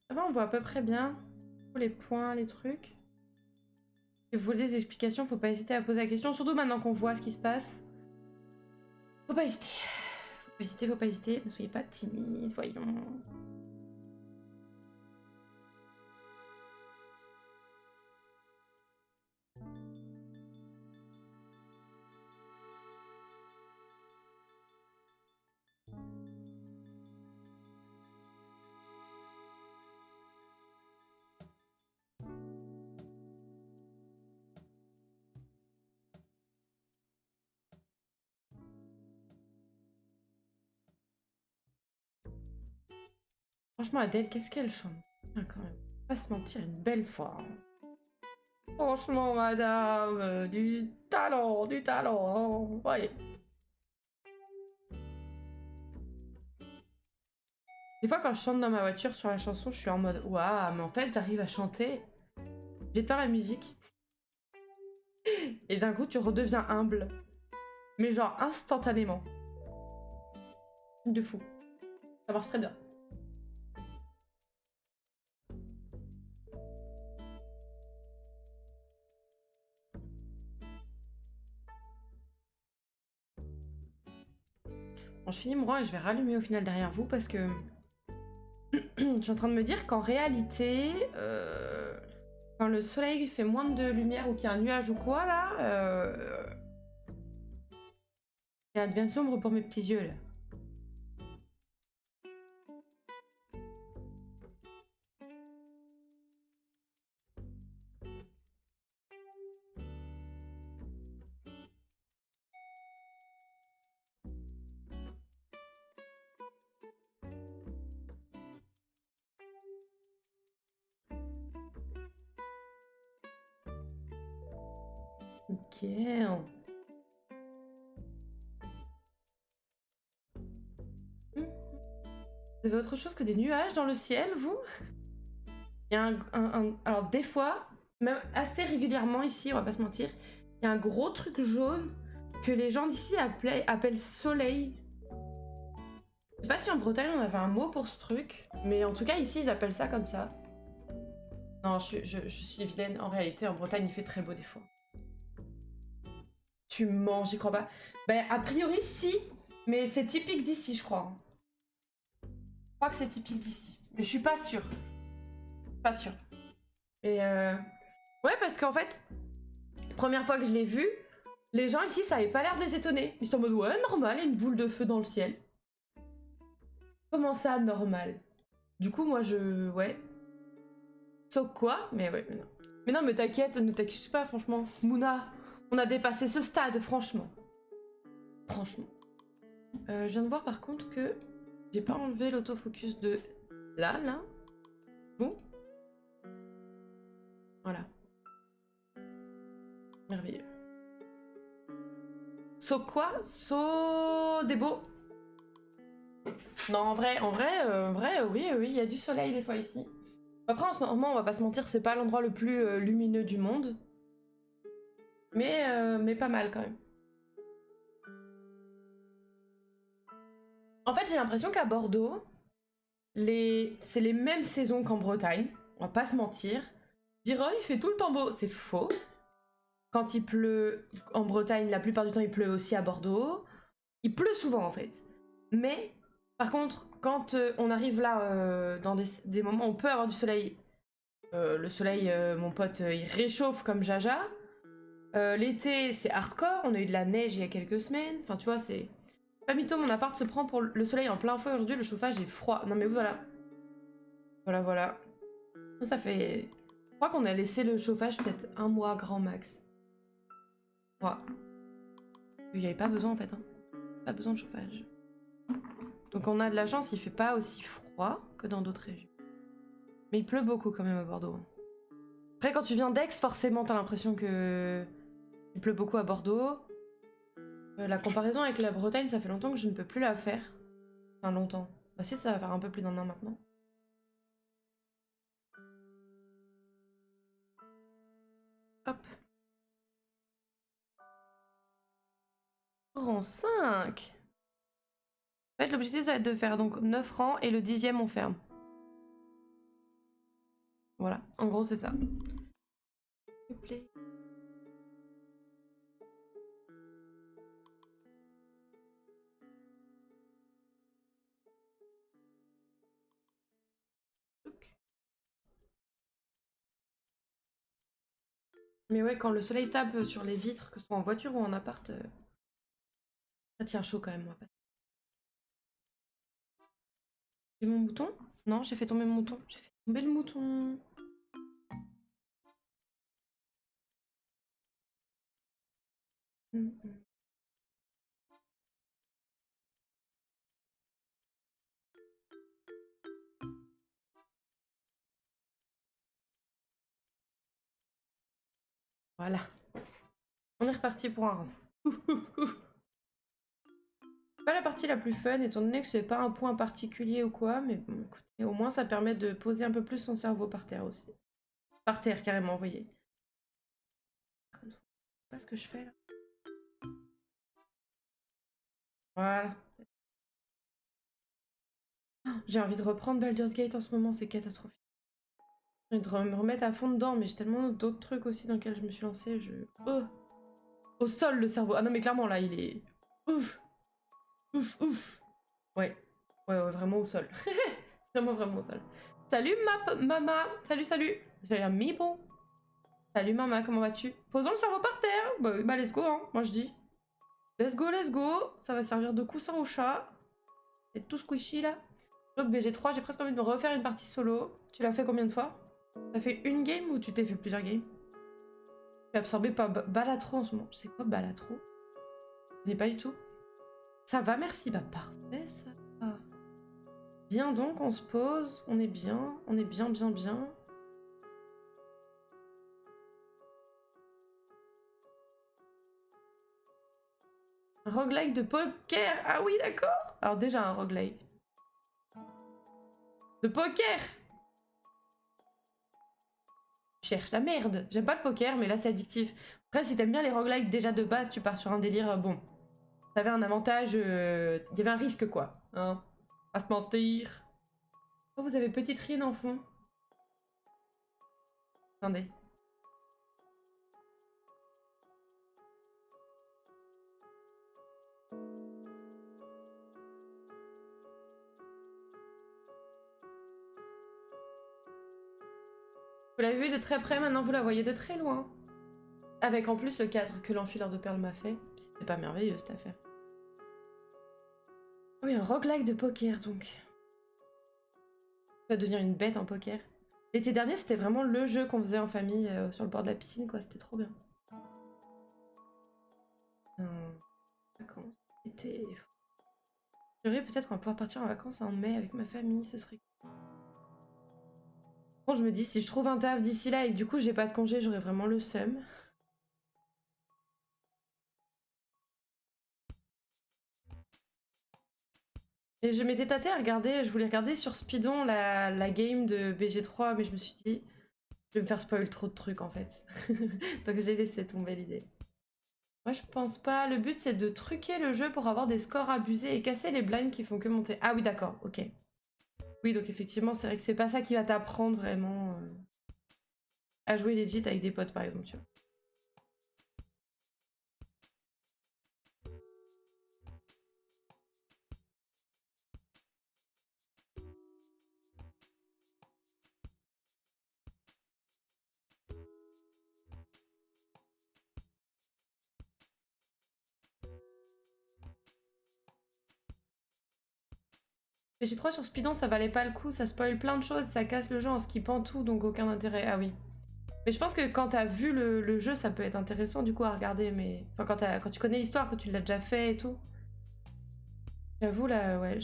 Ça va, on voit à peu près bien les points, les trucs. Si vous voulez des explications, faut pas hésiter à poser la question, surtout maintenant qu'on voit ce qui se passe. Faut pas hésiter. Faut pas hésiter, faut pas hésiter. Ne soyez pas timide, voyons. Franchement, Adèle, qu'est-ce qu'elle chante bien quand même. Pas se mentir, une belle fois. Franchement, madame, du talent, du talent. Ouais. Des fois, quand je chante dans ma voiture sur la chanson, je suis en mode waouh, mais en fait, j'arrive à chanter. J'éteins la musique. Et d'un coup, tu redeviens humble. Mais genre instantanément. De fou. Ça marche très bien. Bon, je finis mon rang et je vais rallumer au final derrière vous parce que je suis en train de me dire qu'en réalité, quand le soleil fait moins de lumière ou qu'il y a un nuage ou quoi là, ça devient sombre pour mes petits yeux là. Nickel. Vous avez autre chose que des nuages dans le ciel, vous? Il y a alors des fois, même assez régulièrement ici, on va pas se mentir, il y a un gros truc jaune que les gens d'ici appellent soleil. Je sais pas si en Bretagne on avait un mot pour ce truc, mais en tout cas ici ils appellent ça comme ça. Non, je suis vilaine, en réalité en Bretagne il fait très beau des fois. Tu mens, j'y crois pas. Ben a priori si, mais c'est typique d'ici je crois. Je crois que c'est typique d'ici, mais je suis pas sûre. Pas sûre. Et ouais, parce qu'en fait, Première fois que je l'ai vu, les gens ici, ça avait pas l'air de les étonner. Ils étaient en mode, ouais, normal, il y a une boule de feu dans le ciel. Comment ça, normal? Du coup, moi, ouais. Sauf quoi? Mais ouais, mais non. Mais non, mais t'inquiète, ne t'inquiète pas, franchement. Mouna, on a dépassé ce stade, franchement. Franchement. Je viens de voir, par contre, que j'ai pas enlevé l'autofocus de... Là. Bon. Voilà. Merveilleux. So quoi? So... des beaux. Non, en vrai, oui, il y a du soleil des fois ici. Après, en ce moment, on va pas se mentir, c'est pas l'endroit le plus lumineux du monde. Mais pas mal quand même. En fait, j'ai l'impression qu'à Bordeaux, c'est les mêmes saisons qu'en Bretagne. On va pas se mentir. Dire, oh, il fait tout le temps beau, c'est faux. Quand il pleut en Bretagne, la plupart du temps, il pleut aussi à Bordeaux. Il pleut souvent, en fait. Mais, par contre, quand on arrive là, dans des moments où on peut avoir du soleil, le soleil, mon pote, il réchauffe comme Jaja. L'été, c'est hardcore. On a eu de la neige il y a quelques semaines. Enfin, tu vois, c'est... Pas mytho, mon appart se prend pour le soleil en plein feu. Aujourd'hui, le chauffage est froid. Non, mais voilà. Voilà. Ça fait... Je crois qu'on a laissé le chauffage peut-être un mois grand max. Ouais. Il n'y avait pas besoin, en fait. Hein. Pas besoin de chauffage. Donc on a de la chance, il fait pas aussi froid que dans d'autres régions. Mais il pleut beaucoup quand même à Bordeaux. Après, quand tu viens d'Aix, forcément, t'as l'impression que... Il pleut beaucoup à Bordeaux. La comparaison avec la Bretagne, ça fait longtemps que je ne peux plus la faire. Enfin, longtemps. Bah si, ça va faire un peu plus d'un an maintenant. Hop. Rang 5. En fait, l'objectif, ça va être de faire donc 9 rangs et le 10e, on ferme. Voilà, en gros, c'est ça. S'il te plaît. Mais ouais, quand le soleil tape sur les vitres, que ce soit en voiture ou en appart, ça tient chaud quand même. J'ai mon mouton? Non, j'ai fait tomber mon mouton. J'ai fait tomber le mouton. Voilà. On est reparti pour un rang. Pas la partie la plus fun, étant donné que c'est pas un point particulier ou quoi, mais bon, écoutez, au moins ça permet de poser un peu plus son cerveau par terre aussi. Par terre, carrément, vous voyez. Pas ce que je fais là. Voilà. J'ai envie de reprendre Baldur's Gate en ce moment, c'est catastrophique. J'ai envie de me remettre à fond dedans, mais j'ai tellement d'autres trucs aussi dans lesquels je me suis lancée. Oh. Au sol le cerveau. Ah non mais clairement là, il est... Ouf. Ouais, vraiment au sol. Vraiment au sol. Salut Mama. Salut. J'ai un bon. Salut Mama, comment vas-tu? Posons le cerveau par terre. Bah let's go, hein, moi je dis. Let's go. Ça va servir de coussin au chat. C'est tout squishy là. Donc BG3, j'ai presque envie de me refaire une partie solo. Tu l'as fait combien de fois? T'as fait une game ou tu t'es fait plusieurs games? J'ai absorbé par Balatro en ce moment. C'est quoi Balatro? Je n'ai pas du tout. Ça va, merci. Bah parfait ça. Bien donc, on se pose. On est bien. Bien. Un roguelike de poker. Ah oui, d'accord. Alors déjà un roguelike. De poker. Je cherche la merde. J'aime pas le poker, mais là c'est addictif. Après, si t'aimes bien les roguelikes déjà de base, tu pars sur un délire, bon. T'avais un avantage, il y avait un risque quoi. Hein, pas se mentir. Oh, vous avez petite Rine en fond. Attendez. Vous l'avez vu de très près, maintenant vous la voyez de très loin. Avec en plus le cadre que l'enfileur de perles m'a fait. C'est pas merveilleux cette affaire. Ah oui, un roguelike de poker donc. Tu vas devenir une bête en poker. L'été dernier, c'était vraiment le jeu qu'on faisait en famille sur le bord de la piscine, quoi. C'était trop bien. Vacances, été. Peut-être qu'on va pouvoir partir en vacances en mai avec ma famille, ce serait. Bon, je me dis, si je trouve un taf d'ici là et que du coup j'ai pas de congé, j'aurai vraiment le seum. Et je m'étais tâtée à regarder, je voulais regarder sur Speedon la game de BG3, mais je me suis dit, je vais me faire spoil trop de trucs en fait. Donc j'ai laissé tomber l'idée. Moi je pense pas, le but c'est de truquer le jeu pour avoir des scores abusés et casser les blinds qui font que monter. Ah oui d'accord, ok. Oui donc effectivement c'est vrai que c'est pas ça qui va t'apprendre vraiment à jouer legit avec des potes par exemple, tu vois. BG3 sur Speedon ça valait pas le coup, ça spoil plein de choses, ça casse le jeu en skippant tout donc aucun intérêt. Ah oui. Mais je pense que quand t'as vu le jeu, ça peut être intéressant du coup à regarder, mais... Enfin, quand tu connais l'histoire, que tu l'as déjà fait et tout. J'avoue, là, ouais,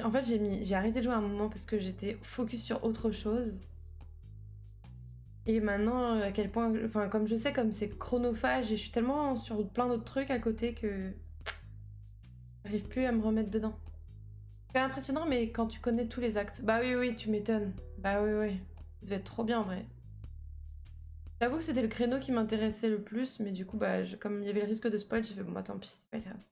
En fait, j'ai arrêté de jouer à un moment parce que j'étais focus sur autre chose. Et maintenant, à quel point... Enfin, comme je sais, comme c'est chronophage, et je suis tellement sur plein d'autres trucs à côté que... J'arrive plus à me remettre dedans. C'est impressionnant, mais quand tu connais tous les actes... Bah oui, oui, tu m'étonnes. Bah oui, oui. Ça devait être trop bien, en vrai. J'avoue que c'était le créneau qui m'intéressait le plus, mais du coup, bah, comme il y avait le risque de spoil, j'ai fait bon, bah tant pis, c'est pas grave.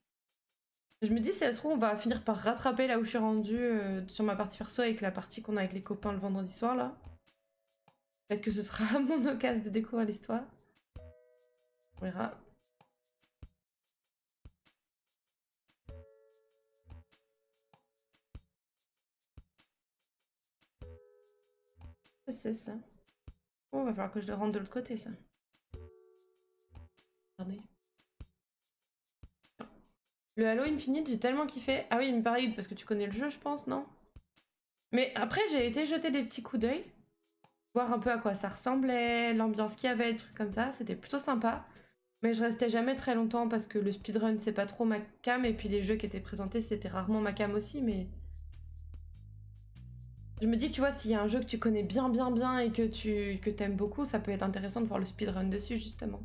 Je me dis, si ça se trouve, on va finir par rattraper là où je suis rendue sur ma partie perso avec la partie qu'on a avec les copains le vendredi soir là. Peut-être que ce sera mon occasion de découvrir l'histoire. On verra. C'est ça. Oh, va falloir que je le rentre de l'autre côté, ça. Regardez. Le Halo Infinite, j'ai tellement kiffé. Ah oui, mais pareil, parce que tu connais le jeu, je pense, non? Mais après, j'ai été jeter des petits coups d'œil. Voir un peu à quoi ça ressemblait, l'ambiance qu'il y avait, des trucs comme ça. C'était plutôt sympa. Mais je restais jamais très longtemps parce que le speedrun, c'est pas trop ma cam. Et puis les jeux qui étaient présentés, c'était rarement ma cam aussi, mais... Je me dis, tu vois, s'il y a un jeu que tu connais bien et que t'aimes beaucoup, ça peut être intéressant de voir le speedrun dessus, justement.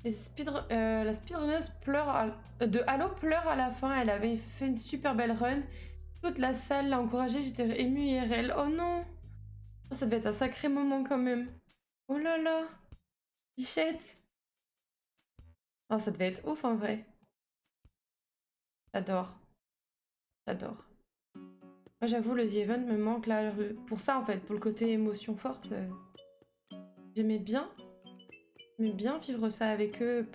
La speedrunneuse de Halo pleure à la fin, elle avait fait une super belle run. Toute la salle l'a encouragée, j'étais émue IRL. Oh non! Ça devait être un sacré moment quand même. Oh là là! Bichette! Oh, ça devait être ouf en vrai. J'adore. J'adore. Moi j'avoue, le The Event me manque là. Pour ça en fait, pour le côté émotion forte. J'aimais bien. J'aimais bien vivre ça avec eux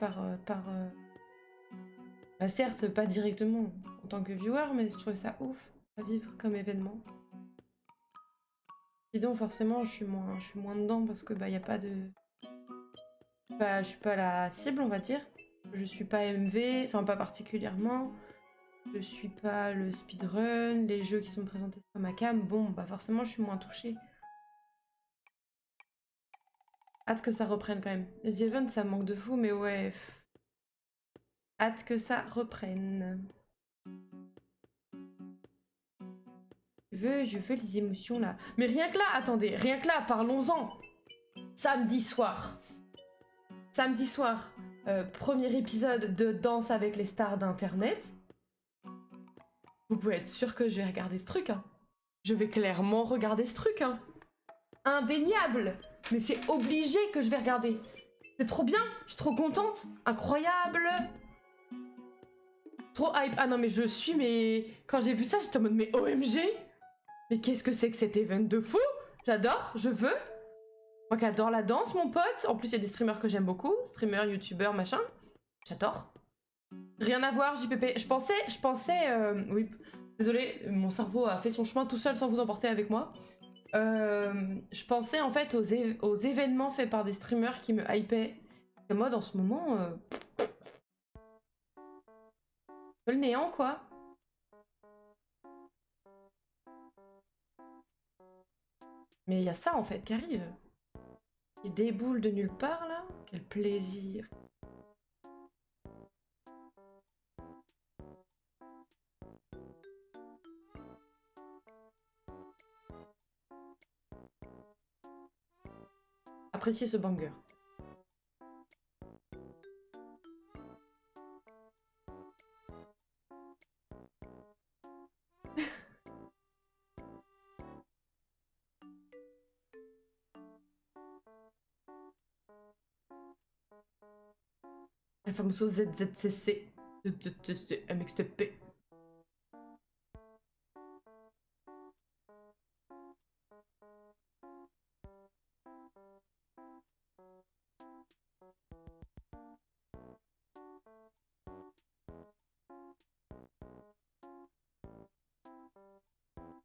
Bah certes, pas directement en tant que viewer, mais je trouvais ça ouf à vivre comme événement. Et donc forcément, je suis moins dedans parce que bah y a pas de... Bah, je suis pas la cible, on va dire. Je suis pas MV, enfin pas particulièrement. Je suis pas le speedrun, les jeux qui sont présentés sur ma cam. Bon, bah forcément, je suis moins touchée. Hâte que ça reprenne quand même. Les events, ça manque de fou, mais ouais. Hâte que ça reprenne. Je veux les émotions là. Mais rien que là, attendez, rien que là, parlons-en. Samedi soir. Samedi soir, premier épisode de Danse avec les stars d'internet. Vous pouvez être sûr que je vais regarder ce truc, hein. Je vais clairement regarder ce truc, hein. Indéniable. Mais c'est obligé que je vais regarder. C'est trop bien, je suis trop contente. Incroyable. Trop hype. Ah non mais je suis, mais... Quand j'ai vu ça, j'étais en mode, mais OMG. Mais qu'est-ce que c'est que cet event de fou? J'adore, je veux. Moi qui adore la danse, mon pote. En plus, il y a des streamers que j'aime beaucoup. Streamers, youtubeurs, machin. J'adore. Rien à voir, JPP. Je pensais... oui, désolé, mon cerveau a fait son chemin tout seul sans vous emporter avec moi. Je pensais en fait aux événements faits par des streamers qui me hypaient. Et moi, dans ce moment... le néant, quoi. Mais il y a ça, en fait, qui arrive. Il déboule de nulle part, là. Quel plaisir. Appréciez ce banger. El famoso ZZCC. ZZCC MXTP.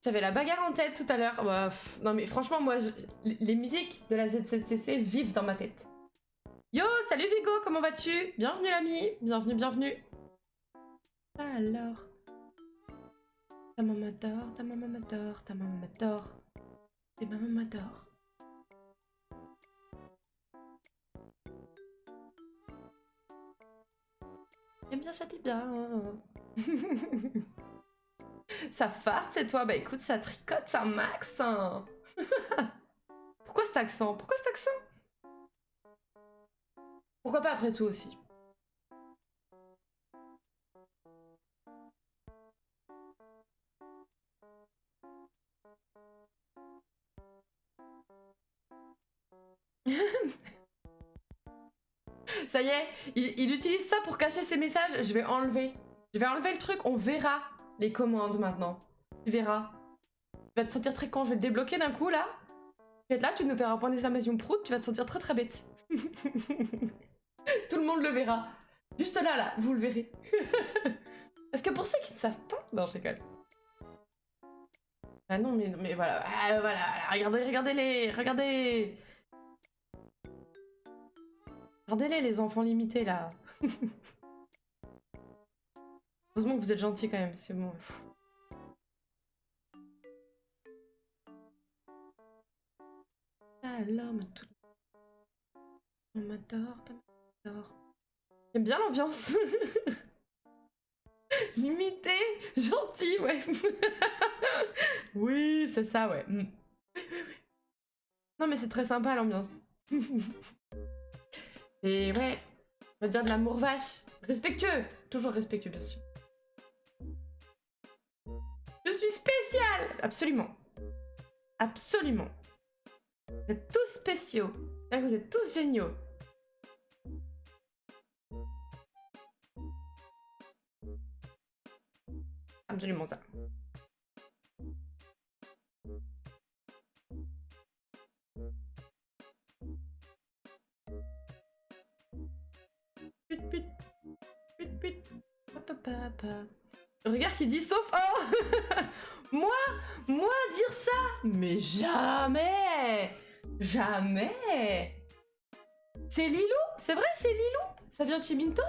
J'avais la bagarre en tête tout à l'heure. Bah, non mais franchement, moi, les musiques de la ZZCC vivent dans ma tête. Yo, salut Vigo, comment vas-tu? Bienvenue l'ami, bienvenue, bienvenue. Alors... Ta maman m'adore, ta maman m'adore, ta maman m'adore. Et maman m'adore. J'aime bien, ça t'est bien. Ça farte, c'est toi? Bah écoute, ça tricote, ça max. Hein. Pourquoi cet accent? Pourquoi cet accent? Pourquoi pas après tout aussi? Ça y est, il utilise ça pour cacher ses messages. Je vais enlever le truc, on verra les commandes maintenant. Tu verras. Tu vas te sentir très con, je vais le débloquer d'un coup là. Tu vas être là, tu nous verras un point d'exclamation prout, tu vas te sentir très très bête. Tout le monde le verra. Juste là, vous le verrez. Parce que pour ceux qui ne savent pas... Non, je déconne. Ah non, mais voilà. Ah, voilà, regardez-les, regardez. Regardez-les, les enfants limités, là. Heureusement que vous êtes gentils, quand même, c'est bon. Alors, tout... On m'adore, t'adore. J'aime bien l'ambiance. Limité, gentil, ouais. Oui, c'est ça, ouais. Non, mais c'est très sympa, l'ambiance. Et ouais, on va dire de l'amour vache. Respectueux. Toujours respectueux, bien sûr. Je suis spéciale. Absolument. Absolument. Vous êtes tous spéciaux. Vous êtes tous géniaux. Absolument ça. Put, put. Put, put. Le regard qui dit sauf oh. Moi dire ça, mais jamais. Jamais. C'est Lilou? C'est vrai, c'est Lilou? Ça vient de chez Mintos?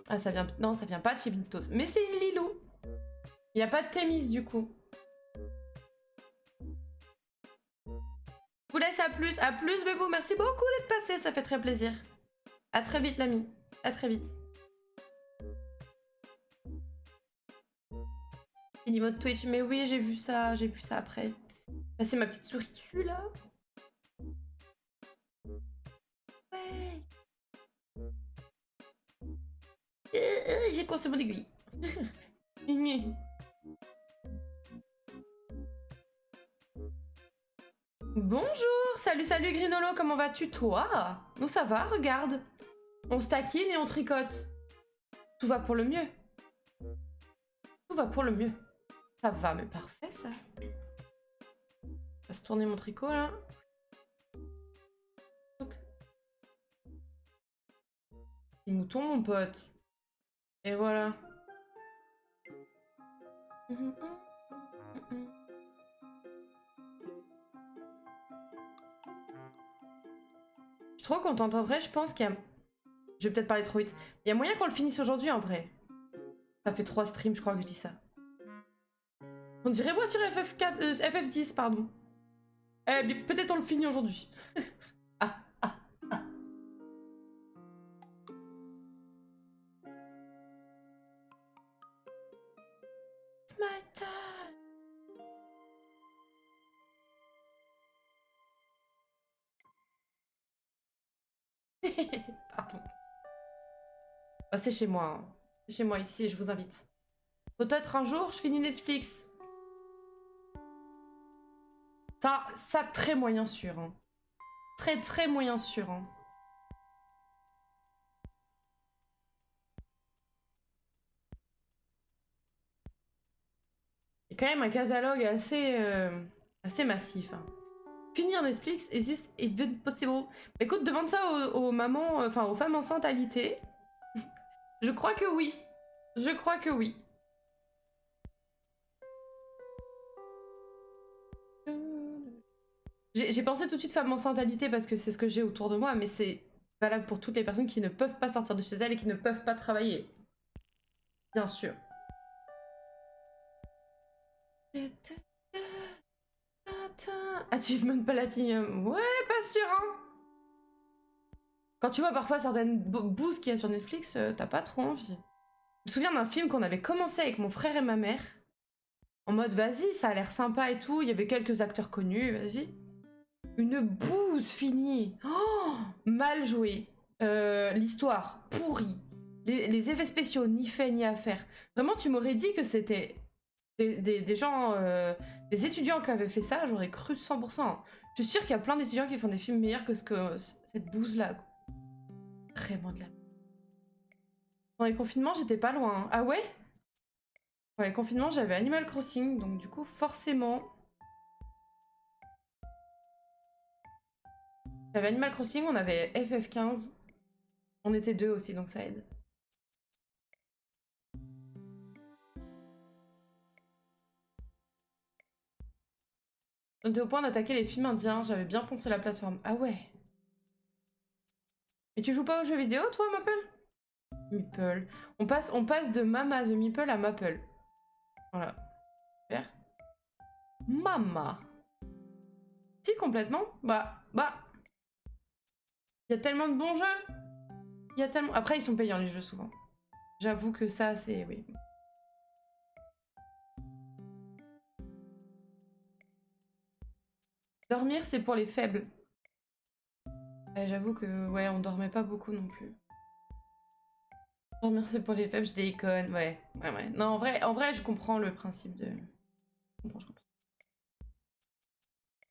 Ah, ça vient... Non, ça vient pas de chez Mintos. Mais c'est une Lilou. Il n'y a pas de Thémis, du coup. Je vous laisse à plus. À plus, Bébou. Merci beaucoup d'être passé. Ça fait très plaisir. À très vite, l'ami. À très vite. Mode Twitch. Mais oui, j'ai vu ça. J'ai vu ça après. Passer ma petite souris dessus, là. Ouais. J'ai coincé mon aiguille. Bonjour, salut Grinolo, comment vas-tu toi? Nous ça va, regarde. On se taquine et on tricote. Tout va pour le mieux. Tout va pour le mieux. Ça va, mais parfait ça. fasse tourner mon tricot là. Petit mouton, mon pote. Et voilà. Je suis trop contente. En vrai, je pense qu'il y a... Je vais peut-être parler trop vite. Il y a moyen qu'on le finisse aujourd'hui, en vrai. Ça fait 3 streams, je crois que je dis ça. On dirait moi sur FF4, FF10, pardon. Peut-être on le finit aujourd'hui. Ah, ah, ah. It's my time. Pardon. Bah, c'est chez moi. Hein. C'est chez moi ici, je vous invite. Peut-être un jour, je finis Netflix. Ça très moyen sûr. Hein. Très moyen sûr. Hein. Il y a quand même un catalogue assez massif. Hein. Finir Netflix, is this even possible? Écoute, demande ça aux mamans, enfin aux femmes enceintes alitées. Je crois que oui. Je crois que oui. J'ai pensé tout de suite femme enceinte alité parce que c'est ce que j'ai autour de moi, mais c'est valable pour toutes les personnes qui ne peuvent pas sortir de chez elles et qui ne peuvent pas travailler. Bien sûr. Achievement Platinum. Ouais, pas sûr, hein. Quand tu vois parfois certaines bouses qu'il y a sur Netflix, t'as pas trop envie. Je me souviens d'un film qu'on avait commencé avec mon frère et ma mère. En mode, vas-y, ça a l'air sympa et tout. Il y avait quelques acteurs connus, vas-y. Une bouse finie. Oh, mal joué. L'histoire, pourrie. Les effets spéciaux, ni fait ni à faire. Vraiment, tu m'aurais dit que c'était des gens, des étudiants qui avaient fait ça, j'aurais cru 100%. Je suis sûre qu'il y a plein d'étudiants qui font des films meilleurs que cette bouse-là. Vraiment de la... Dans les confinements, j'étais pas loin. Hein. Ah ouais? Dans les confinements, j'avais Animal Crossing, donc du coup, forcément... J'avais Animal Crossing, on avait FF15. On était 2 aussi, donc ça aide. On était au point d'attaquer les films indiens, j'avais bien poncé la plateforme. Ah ouais. Mais tu joues pas aux jeux vidéo, toi, Maple? Meeple. On passe de Mama the Meeple à Maple. Voilà. Super. Mama. Si, complètement. Bah. Il y a tellement de bons jeux. Il y a tellement... Après, ils sont payants, les jeux, souvent. J'avoue que ça, c'est... Oui. Dormir, c'est pour les faibles. J'avoue que, ouais, on dormait pas beaucoup non plus. Dormir, c'est pour les faibles, je déconne. Ouais. Non, en vrai, je comprends le principe de... Je comprends.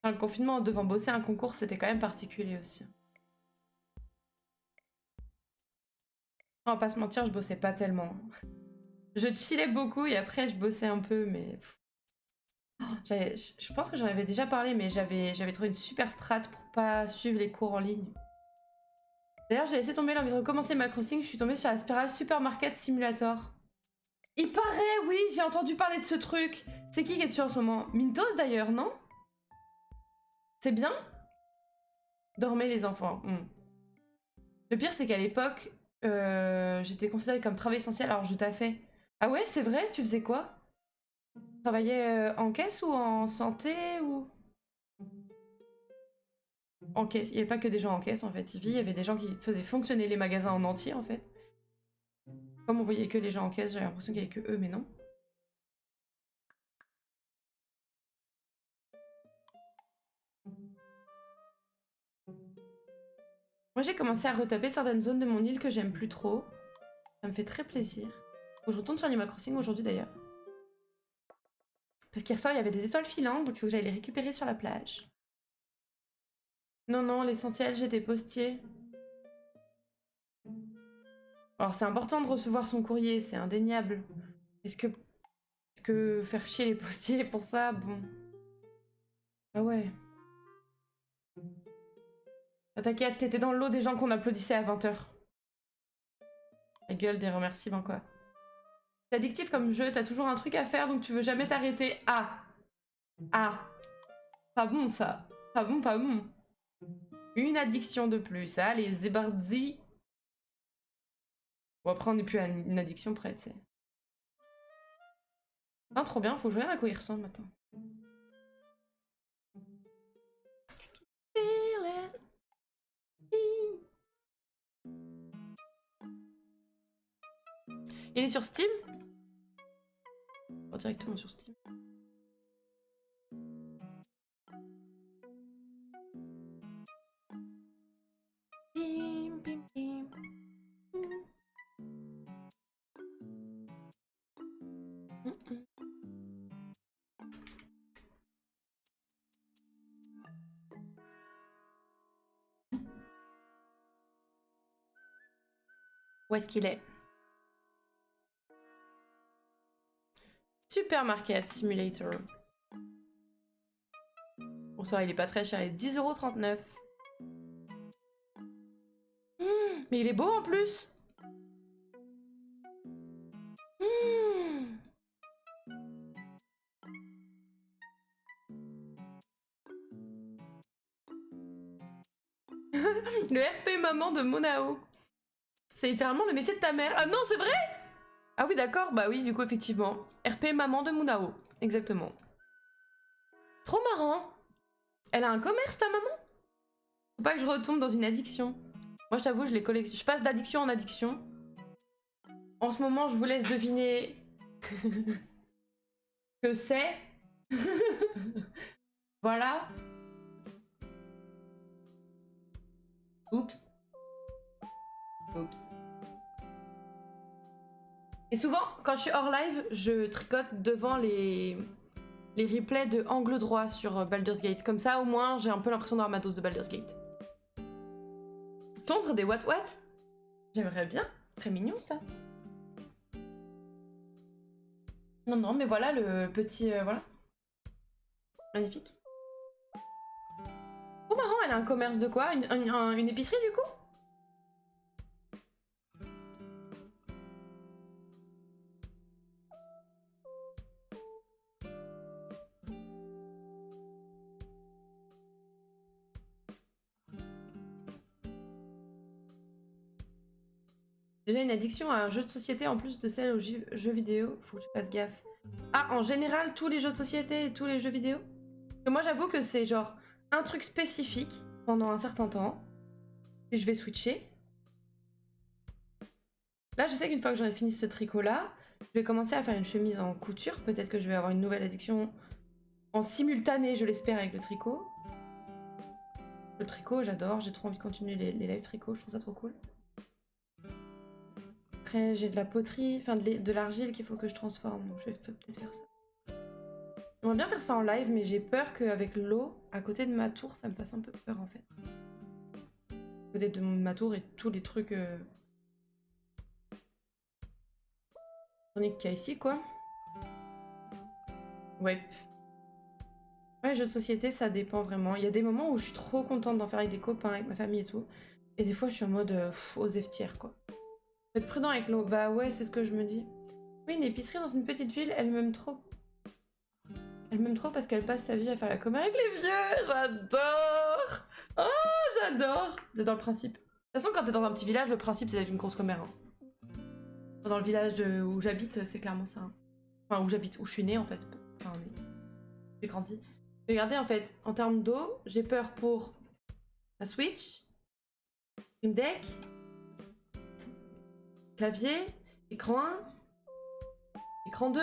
Enfin, le confinement, devant bosser un concours, c'était quand même particulier aussi. On va pas se mentir, je bossais pas tellement. Je chillais beaucoup et après, je bossais un peu, mais... Je pense que j'en avais déjà parlé, mais j'avais trouvé une super strat pour pas suivre les cours en ligne. D'ailleurs, j'ai laissé tomber l'envie de recommencer Animal Crossing, je suis tombée sur la spirale Supermarket Simulator. Il paraît, oui, j'ai entendu parler de ce truc. C'est qui est dessus en ce moment? Mintos d'ailleurs, non? C'est bien? Dormez les enfants. Le pire, c'est qu'à l'époque, j'étais considérée comme travail essentiel, alors je taffais. Ah ouais, c'est vrai? Tu faisais quoi? Tu travaillais en caisse ou en santé ou... En caisse. Il n'y avait pas que des gens en caisse en fait. Il y avait des gens qui faisaient fonctionner les magasins en entier en fait. Comme on voyait que les gens en caisse, j'avais l'impression qu'il n'y avait que eux, mais non. Moi j'ai commencé à retaper certaines zones de mon île que j'aime plus trop. Ça me fait très plaisir. Faut que je retourne sur Animal Crossing aujourd'hui d'ailleurs. Parce qu'hier soir il y avait des étoiles filantes, donc il faut que j'aille les récupérer sur la plage. Non, l'essentiel, j'étais postier. Alors c'est important de recevoir son courrier, c'est indéniable. Est-ce que faire chier les postiers pour ça, bon... Ah ouais. Ah, t'inquiète, t'étais dans le lot des gens qu'on applaudissait à 20 h. La gueule des remerciements, quoi. C'est addictif comme jeu, t'as toujours un truc à faire donc tu veux jamais t'arrêter. Ah. Ah. Pas bon ça. Pas bon, pas bon. Une addiction de plus. Allez, zébardi. Bon, après, on n'est plus à une addiction près, tu sais. Ah, trop bien, faut que je regarde à quoi il ressemble maintenant. Il est sur Steam? Oh, directement sur Steam. Pim, pim, pim. Où est-ce qu'il est? Supermarket Simulator. Bon, ça, il est pas très cher, il est 10,39 €. Mais il est beau en plus. Le RP maman de Monao. C'est littéralement le métier de ta mère. Ah non, c'est vrai? Ah oui, d'accord. Bah oui, du coup, effectivement. RP maman de Monao. Exactement. Trop marrant. Elle a un commerce, ta maman? Faut pas que je retombe dans une addiction. Moi, je t'avoue, je les collectionne. Je passe d'addiction en addiction. En ce moment, je vous laisse deviner que c'est. Voilà. Oups. Oups. Et souvent, quand je suis hors live, je tricote devant les replays de angle droit sur Baldur's Gate. Comme ça, au moins, j'ai un peu l'impression d'avoir ma dose de Baldur's Gate. Tondre des what? J'aimerais bien. Très mignon, ça. Non, non, mais voilà le petit... voilà. Magnifique. Trop marrant, elle a un commerce de quoi? Une épicerie, du coup? Déjà une addiction à un jeu de société en plus de celle aux jeux vidéo. Faut que je fasse gaffe. Ah, en général, tous les jeux de société et tous les jeux vidéo? Parce que moi, j'avoue que c'est genre un truc spécifique pendant un certain temps. Puis je vais switcher. Là, je sais qu'une fois que j'aurai fini ce tricot-là, je vais commencer à faire une chemise en couture. Peut-être que je vais avoir une nouvelle addiction en simultané, je l'espère, avec le tricot. Le tricot, j'adore. J'ai trop envie de continuer les live tricot. Je trouve ça trop cool. Après, j'ai de la poterie, enfin de l'argile qu'il faut que je transforme. Donc je vais peut-être faire ça. J'aimerais bien faire ça en live, mais j'ai peur qu'avec l'eau, à côté de ma tour, ça me fasse un peu peur en fait. À côté de ma tour et tous les trucs... qu'il y a ici, quoi. Ouais. Ouais, jeux de société, ça dépend vraiment. Il y a des moments où je suis trop contente d'en faire avec des copains, avec ma famille et tout. Et des fois, je suis en mode aux F-tiers, quoi. Faut être prudent avec l'eau. Bah ouais, c'est ce que je me dis. Oui, une épicerie dans une petite ville, elle m'aime trop. Elle m'aime trop parce qu'elle passe sa vie à faire la commère avec les vieux. J'adore. Oh, j'adore. J'adore le principe. De toute façon, quand t'es dans un petit village, le principe, c'est d'être une grosse commère. Hein. Dans le village où j'habite, c'est clairement ça. Hein. Enfin, où j'habite, où je suis née, en fait. Enfin, j'ai grandi. Regardez, en fait, en termes d'eau, j'ai peur pour la Switch, Stream Deck, clavier, écran 1, écran 2,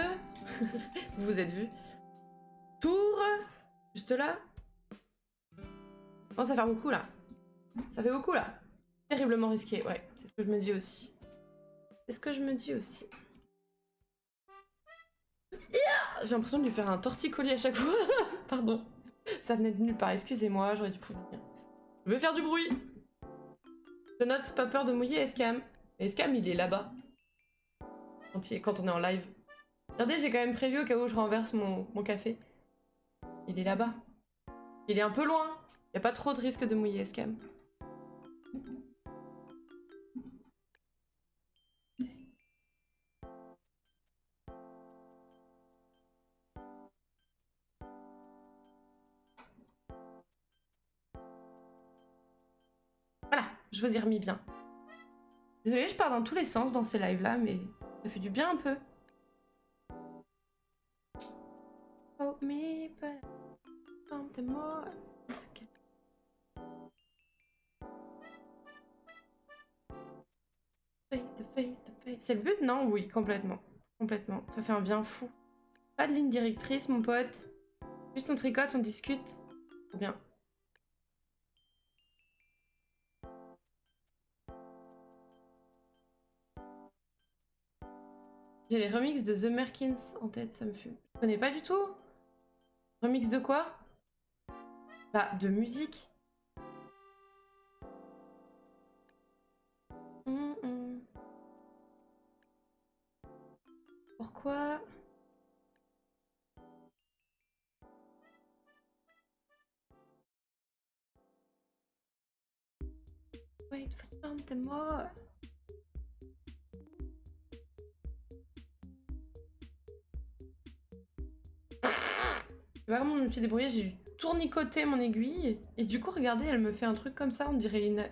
vous vous êtes vu. Tour, juste là. Oh, ça fait beaucoup là. Ça fait beaucoup là. Terriblement risqué, ouais. C'est ce que je me dis aussi. C'est ce que je me dis aussi. Yeah, j'ai l'impression de lui faire un torticolis à chaque fois. Pardon. Ça venait de nulle part. Excusez-moi, j'aurais dû prévenir. Je vais faire du bruit. Je note, pas peur de mouiller Escam. Escam, il est là-bas. Quand on est en live. Regardez, j'ai quand même prévu au cas où je renverse mon café. Il est là-bas. Il est un peu loin. Y a pas trop de risque de mouiller, Escam. Voilà, je vous ai remis bien. Désolée, je pars dans tous les sens dans ces lives-là, mais ça fait du bien un peu. Oh, me, but something more. C'est le but, non? Oui, complètement. Complètement. Ça fait un bien fou. Pas de ligne directrice, mon pote. Juste on tricote, on discute. Trop bien. J'ai les remixes de The Merkins en tête, ça me fume. Je connais pas du tout. Remix de quoi? Bah, de musique. Pourquoi? Wait for something more. Je sais pas comment je me suis débrouillée, j'ai tournicoté mon aiguille. Et du coup, regardez, elle me fait un truc comme ça, on dirait une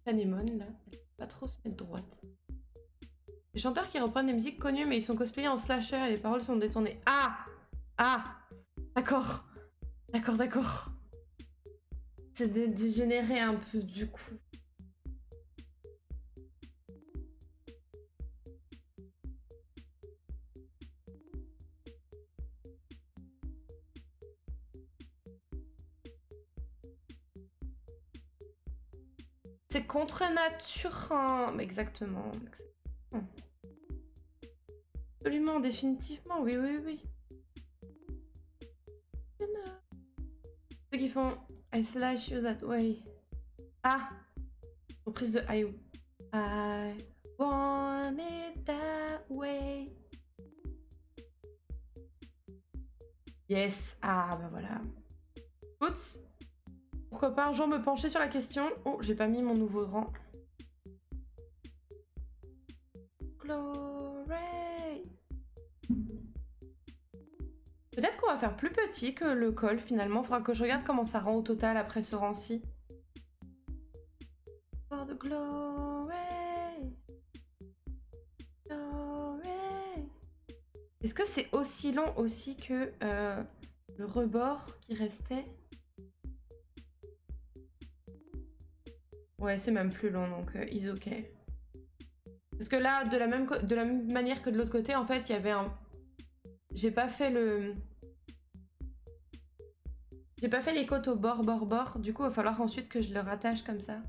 anémone, là. Elle peut pas trop se mettre droite. Les chanteurs qui reprennent des musiques connues, mais ils sont cosplayés en slasher et les paroles sont détournées. Ah! Ah! D'accord. D'accord, d'accord. C'est dégénéré un peu, du coup. C'est contre nature, hein. Exactement. Absolument, définitivement, oui, oui, oui. Ceux qui font I slash you that way. Ah! Reprise de I want it that way. Yes! Ah, bah voilà. Écoute, pourquoi pas un jour me pencher sur la question. Oh, j'ai pas mis mon nouveau rang. Glory. Peut-être qu'on va faire plus petit que le col finalement. Faudra que je regarde comment ça rend au total après ce rang-ci. For the glory. Glory. Est-ce que c'est aussi long aussi que le rebord qui restait? Ouais, c'est même plus long, donc is ok. Parce que là, de la même manière que de l'autre côté, en fait, il y avait un... J'ai pas fait le... J'ai pas fait les côtes au bord, bord, bord. Du coup, il va falloir ensuite que je le rattache comme ça.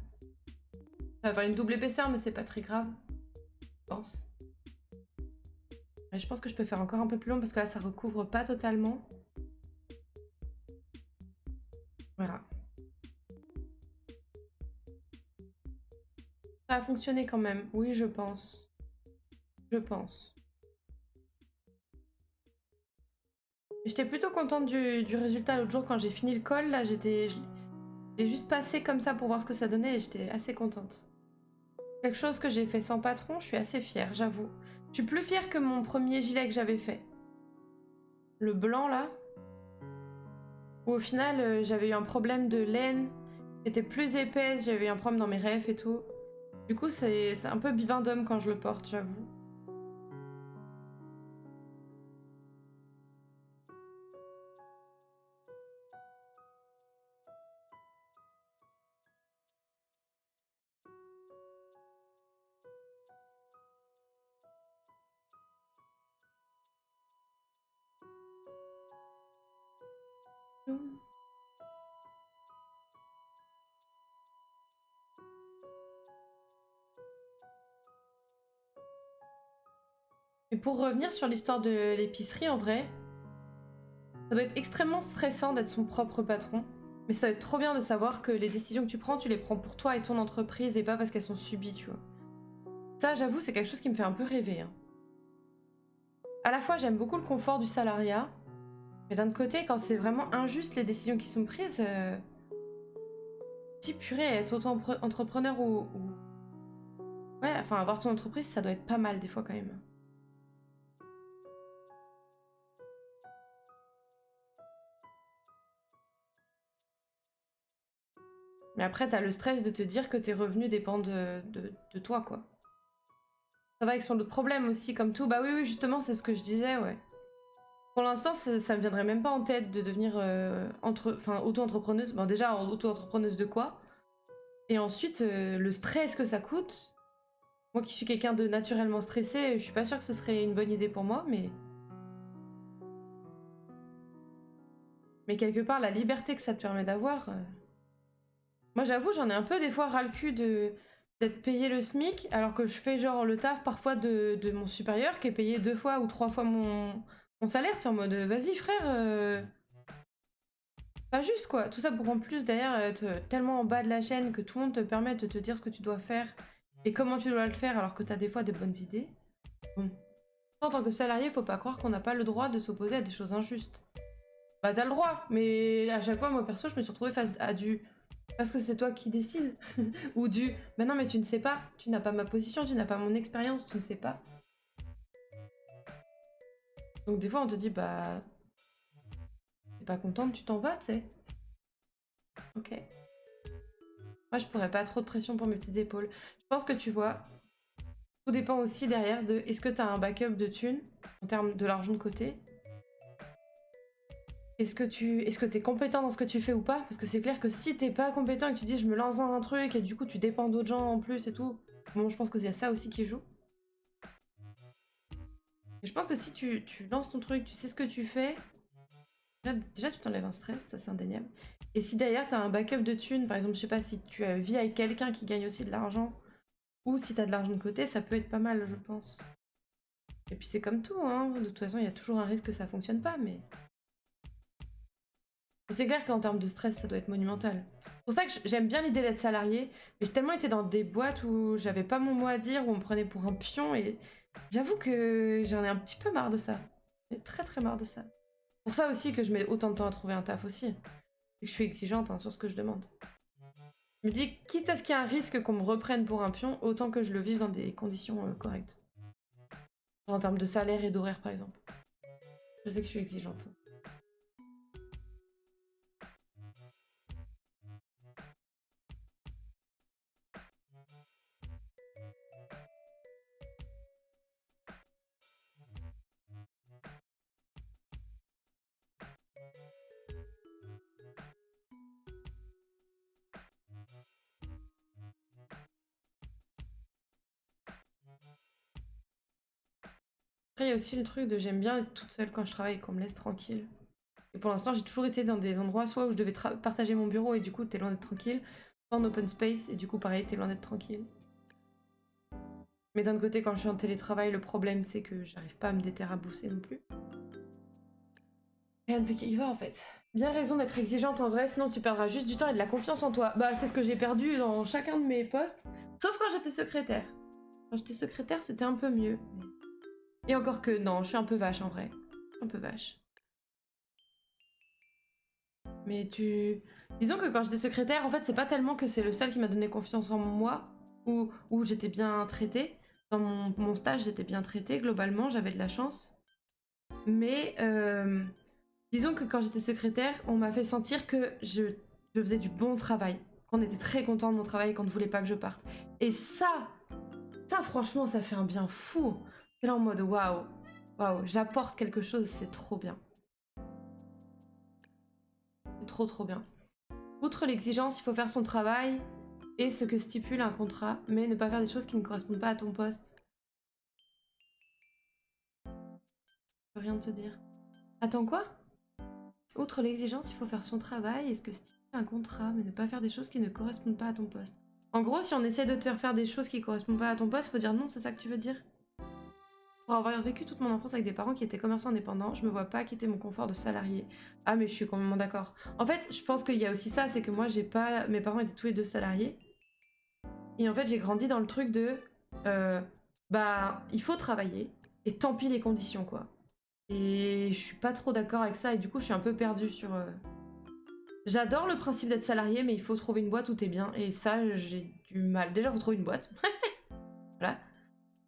Ça va avoir une double épaisseur, mais c'est pas très grave. Je pense. Mais je pense que je peux faire encore un peu plus long parce que là, ça recouvre pas totalement. Voilà. Ça a fonctionné quand même. Oui, je pense. Je pense. J'étais plutôt contente du résultat l'autre jour quand j'ai fini le col. Là, je l'ai juste passé comme ça pour voir ce que ça donnait et j'étais assez contente. Quelque chose que j'ai fait sans patron, je suis assez fière, j'avoue. Je suis plus fière que mon premier gilet que j'avais fait. Le blanc, là. Où au final, j'avais eu un problème de laine qui était plus épaisse, j'avais eu un problème dans mes refs et tout. Du coup, c'est un peu bibendum quand je le porte, j'avoue. Et pour revenir sur l'histoire de l'épicerie, en vrai, ça doit être extrêmement stressant d'être son propre patron. Mais ça doit être trop bien de savoir que les décisions que tu les prends pour toi et ton entreprise et pas parce qu'elles sont subies, tu vois. Ça, j'avoue, c'est quelque chose qui me fait un peu rêver. Hein. À la fois, j'aime beaucoup le confort du salariat, Mais d'un autre côté, quand c'est vraiment injuste les décisions qui sont prises, si purée, être auto-entrepreneur ouais, enfin avoir ton entreprise, ça doit être pas mal des fois quand même. Mais après, t'as le stress de te dire que tes revenus dépendent de toi, quoi. Ça va avec son autre problème aussi, comme tout. Bah oui, oui, justement, c'est ce que je disais, ouais. Pour l'instant, ça me viendrait même pas en tête de devenir auto-entrepreneuse. Bon, déjà, auto-entrepreneuse de quoi? Et ensuite, le stress que ça coûte. Moi qui suis quelqu'un de naturellement stressé, je suis pas sûre que ce serait une bonne idée pour moi, mais... Mais quelque part, la liberté que ça te permet d'avoir... Moi, j'avoue, j'en ai un peu des fois ras le cul d'être payé le SMIC, alors que je fais genre le taf parfois de mon supérieur qui est payé 2 fois ou 3 fois mon salaire. Tu es en mode, vas-y frère, pas juste quoi. Tout ça pour en plus d'ailleurs être tellement en bas de la chaîne que tout le monde te permet de te dire ce que tu dois faire et comment tu dois le faire alors que t'as des fois des bonnes idées. Bon. En tant que salarié, faut pas croire qu'on n'a pas le droit de s'opposer à des choses injustes. Bah t'as le droit, mais à chaque fois, moi perso, je me suis retrouvée face à du... Parce que c'est toi qui décides. Ou du... Bah non mais tu ne sais pas, tu n'as pas ma position, tu n'as pas mon expérience, tu ne sais pas. Donc des fois on te dit bah... T'es pas contente, tu t'en vas, tu sais. Ok. Moi je pourrais pas trop de pression pour mes petites épaules. Je pense que tu vois, tout dépend aussi derrière de... Est-ce que t'as un backup de thunes en termes de l'argent de côté? Est-ce que t'es compétent dans ce que tu fais ou pas? Parce que c'est clair que si t'es pas compétent et que tu dis je me lance dans un truc et du coup tu dépends d'autres gens en plus et tout, bon je pense qu'il y a ça aussi qui joue. Et je pense que si tu lances ton truc, tu sais ce que tu fais, déjà tu t'enlèves un stress, ça c'est indéniable. Et si derrière t'as un backup de thunes, par exemple je sais pas si tu vis avec quelqu'un qui gagne aussi de l'argent, ou si t'as de l'argent de côté, ça peut être pas mal je pense. Et puis c'est comme tout, hein, de toute façon il y a toujours un risque que ça fonctionne pas, mais... C'est clair qu'en termes de stress, ça doit être monumental. C'est pour ça que j'aime bien l'idée d'être salarié, mais j'ai tellement été dans des boîtes où j'avais pas mon mot à dire, où on me prenait pour un pion, et j'avoue que j'en ai un petit peu marre de ça. J'ai très très marre de ça. Pour ça aussi que je mets autant de temps à trouver un taf aussi. C'est que je suis exigeante hein, sur ce que je demande. Je me dis, quitte à ce qu'il y ait un risque qu'on me reprenne pour un pion, autant que je le vive dans des conditions correctes. En termes de salaire et d'horaire par exemple. Je sais que je suis exigeante. Après, il y a aussi le truc de j'aime bien être toute seule quand je travaille et qu'on me laisse tranquille. Et pour l'instant, j'ai toujours été dans des endroits soit où je devais partager mon bureau et du coup, t'es loin d'être tranquille, soit en open space et du coup, pareil, t'es loin d'être tranquille. Mais d'un autre côté, quand je suis en télétravail, le problème, c'est que j'arrive pas à me déterrabousser non plus. Rien ne fait qu'il va, en fait. Bien raison d'être exigeante en vrai, sinon tu perdras juste du temps et de la confiance en toi. Bah, c'est ce que j'ai perdu dans chacun de mes postes, sauf quand j'étais secrétaire. Quand j'étais secrétaire, c'était un peu mieux. Et encore que, non, je suis un peu vache en vrai. Un peu vache. Mais disons que quand j'étais secrétaire, en fait, c'est pas tellement que c'est le seul qui m'a donné confiance en moi, où j'étais bien traitée. Dans mon stage, j'étais bien traitée, globalement, j'avais de la chance. Mais disons que quand j'étais secrétaire, on m'a fait sentir que je faisais du bon travail, qu'on était très content de mon travail et qu'on ne voulait pas que je parte. Et ça franchement, ça fait un bien fou. C'est là en mode waouh, waouh, j'apporte quelque chose, c'est trop bien. C'est trop trop bien. Outre l'exigence, il faut faire son travail et ce que stipule un contrat, mais ne pas faire des choses qui ne correspondent pas à ton poste. Je peux rien te dire. Attends quoi? Outre l'exigence, il faut faire son travail et ce que stipule un contrat, mais ne pas faire des choses qui ne correspondent pas à ton poste. En gros, si on essaie de te faire faire des choses qui correspondent pas à ton poste, faut dire non, c'est ça que tu veux dire? Pour avoir vécu toute mon enfance avec des parents qui étaient commerçants indépendants, je me vois pas quitter mon confort de salarié. Ah mais je suis complètement d'accord. En fait, je pense qu'il y a aussi ça, c'est que moi j'ai pas... Mes parents étaient tous les deux salariés. Et en fait, j'ai grandi dans le truc de... bah, il faut travailler, et tant pis les conditions, quoi. Et je suis pas trop d'accord avec ça et du coup je suis un peu perdue sur... J'adore le principe d'être salarié mais il faut trouver une boîte où t'es bien et ça j'ai du mal. Déjà faut trouver une boîte. Voilà.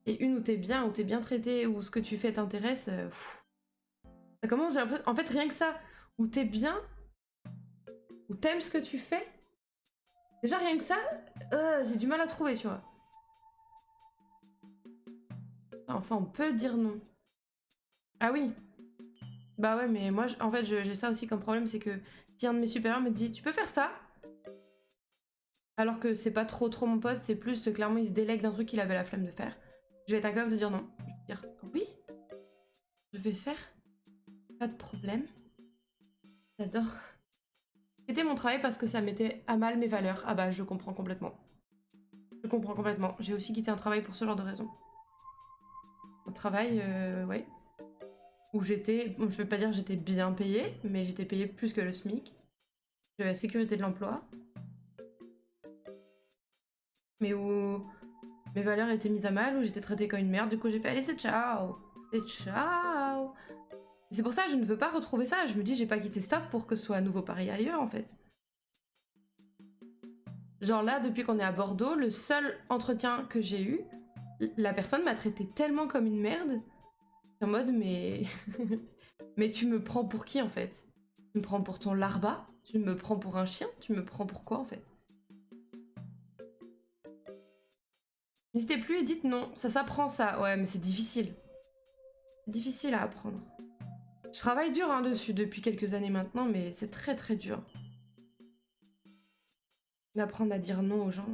Et une où t'es bien traité, où ce que tu fais t'intéresse. Ça commence, j'ai l'impression... En fait rien que ça, où t'es bien, où t'aimes ce que tu fais. Déjà rien que ça, j'ai du mal à trouver tu vois. Enfin on peut dire non. Ah oui. Bah ouais mais moi en fait j'ai ça aussi comme problème, c'est que si un de mes supérieurs me dit tu peux faire ça, alors que c'est pas trop mon poste, c'est plus clairement il se délègue d'un truc qu'il avait la flemme de faire. Je vais être incapable de dire non. Je vais dire oui, je vais faire, pas de problème. J'adore. C'était mon travail parce que ça mettait à mal mes valeurs. Ah bah je comprends complètement. Je comprends complètement. J'ai aussi quitté un travail pour ce genre de raison. Un travail, ouais, où j'étais, bon, je vais pas dire que j'étais bien payée, mais j'étais payée plus que le SMIC. J'avais la sécurité de l'emploi. Mais où mes valeurs étaient mises à mal, où j'étais traitée comme une merde, du coup j'ai fait allez c'est ciao. C'est ciao. C'est pour ça que je ne veux pas retrouver ça. Je me dis, j'ai pas quitté Stop pour que ce soit à nouveau pareil ailleurs, en fait. Genre là, depuis qu'on est à Bordeaux, le seul entretien que j'ai eu, la personne m'a traité tellement comme une merde. En mode, mais... mais tu me prends pour qui, en fait? Tu me prends pour ton larba? Tu me prends pour un chien? Tu me prends pour quoi, en fait? N'hésitez plus et dites non. Ça s'apprend, ça. Ouais, mais c'est difficile. C'est difficile à apprendre. Je travaille dur hein, dessus depuis quelques années maintenant, mais c'est très dur. D'apprendre à dire non aux gens.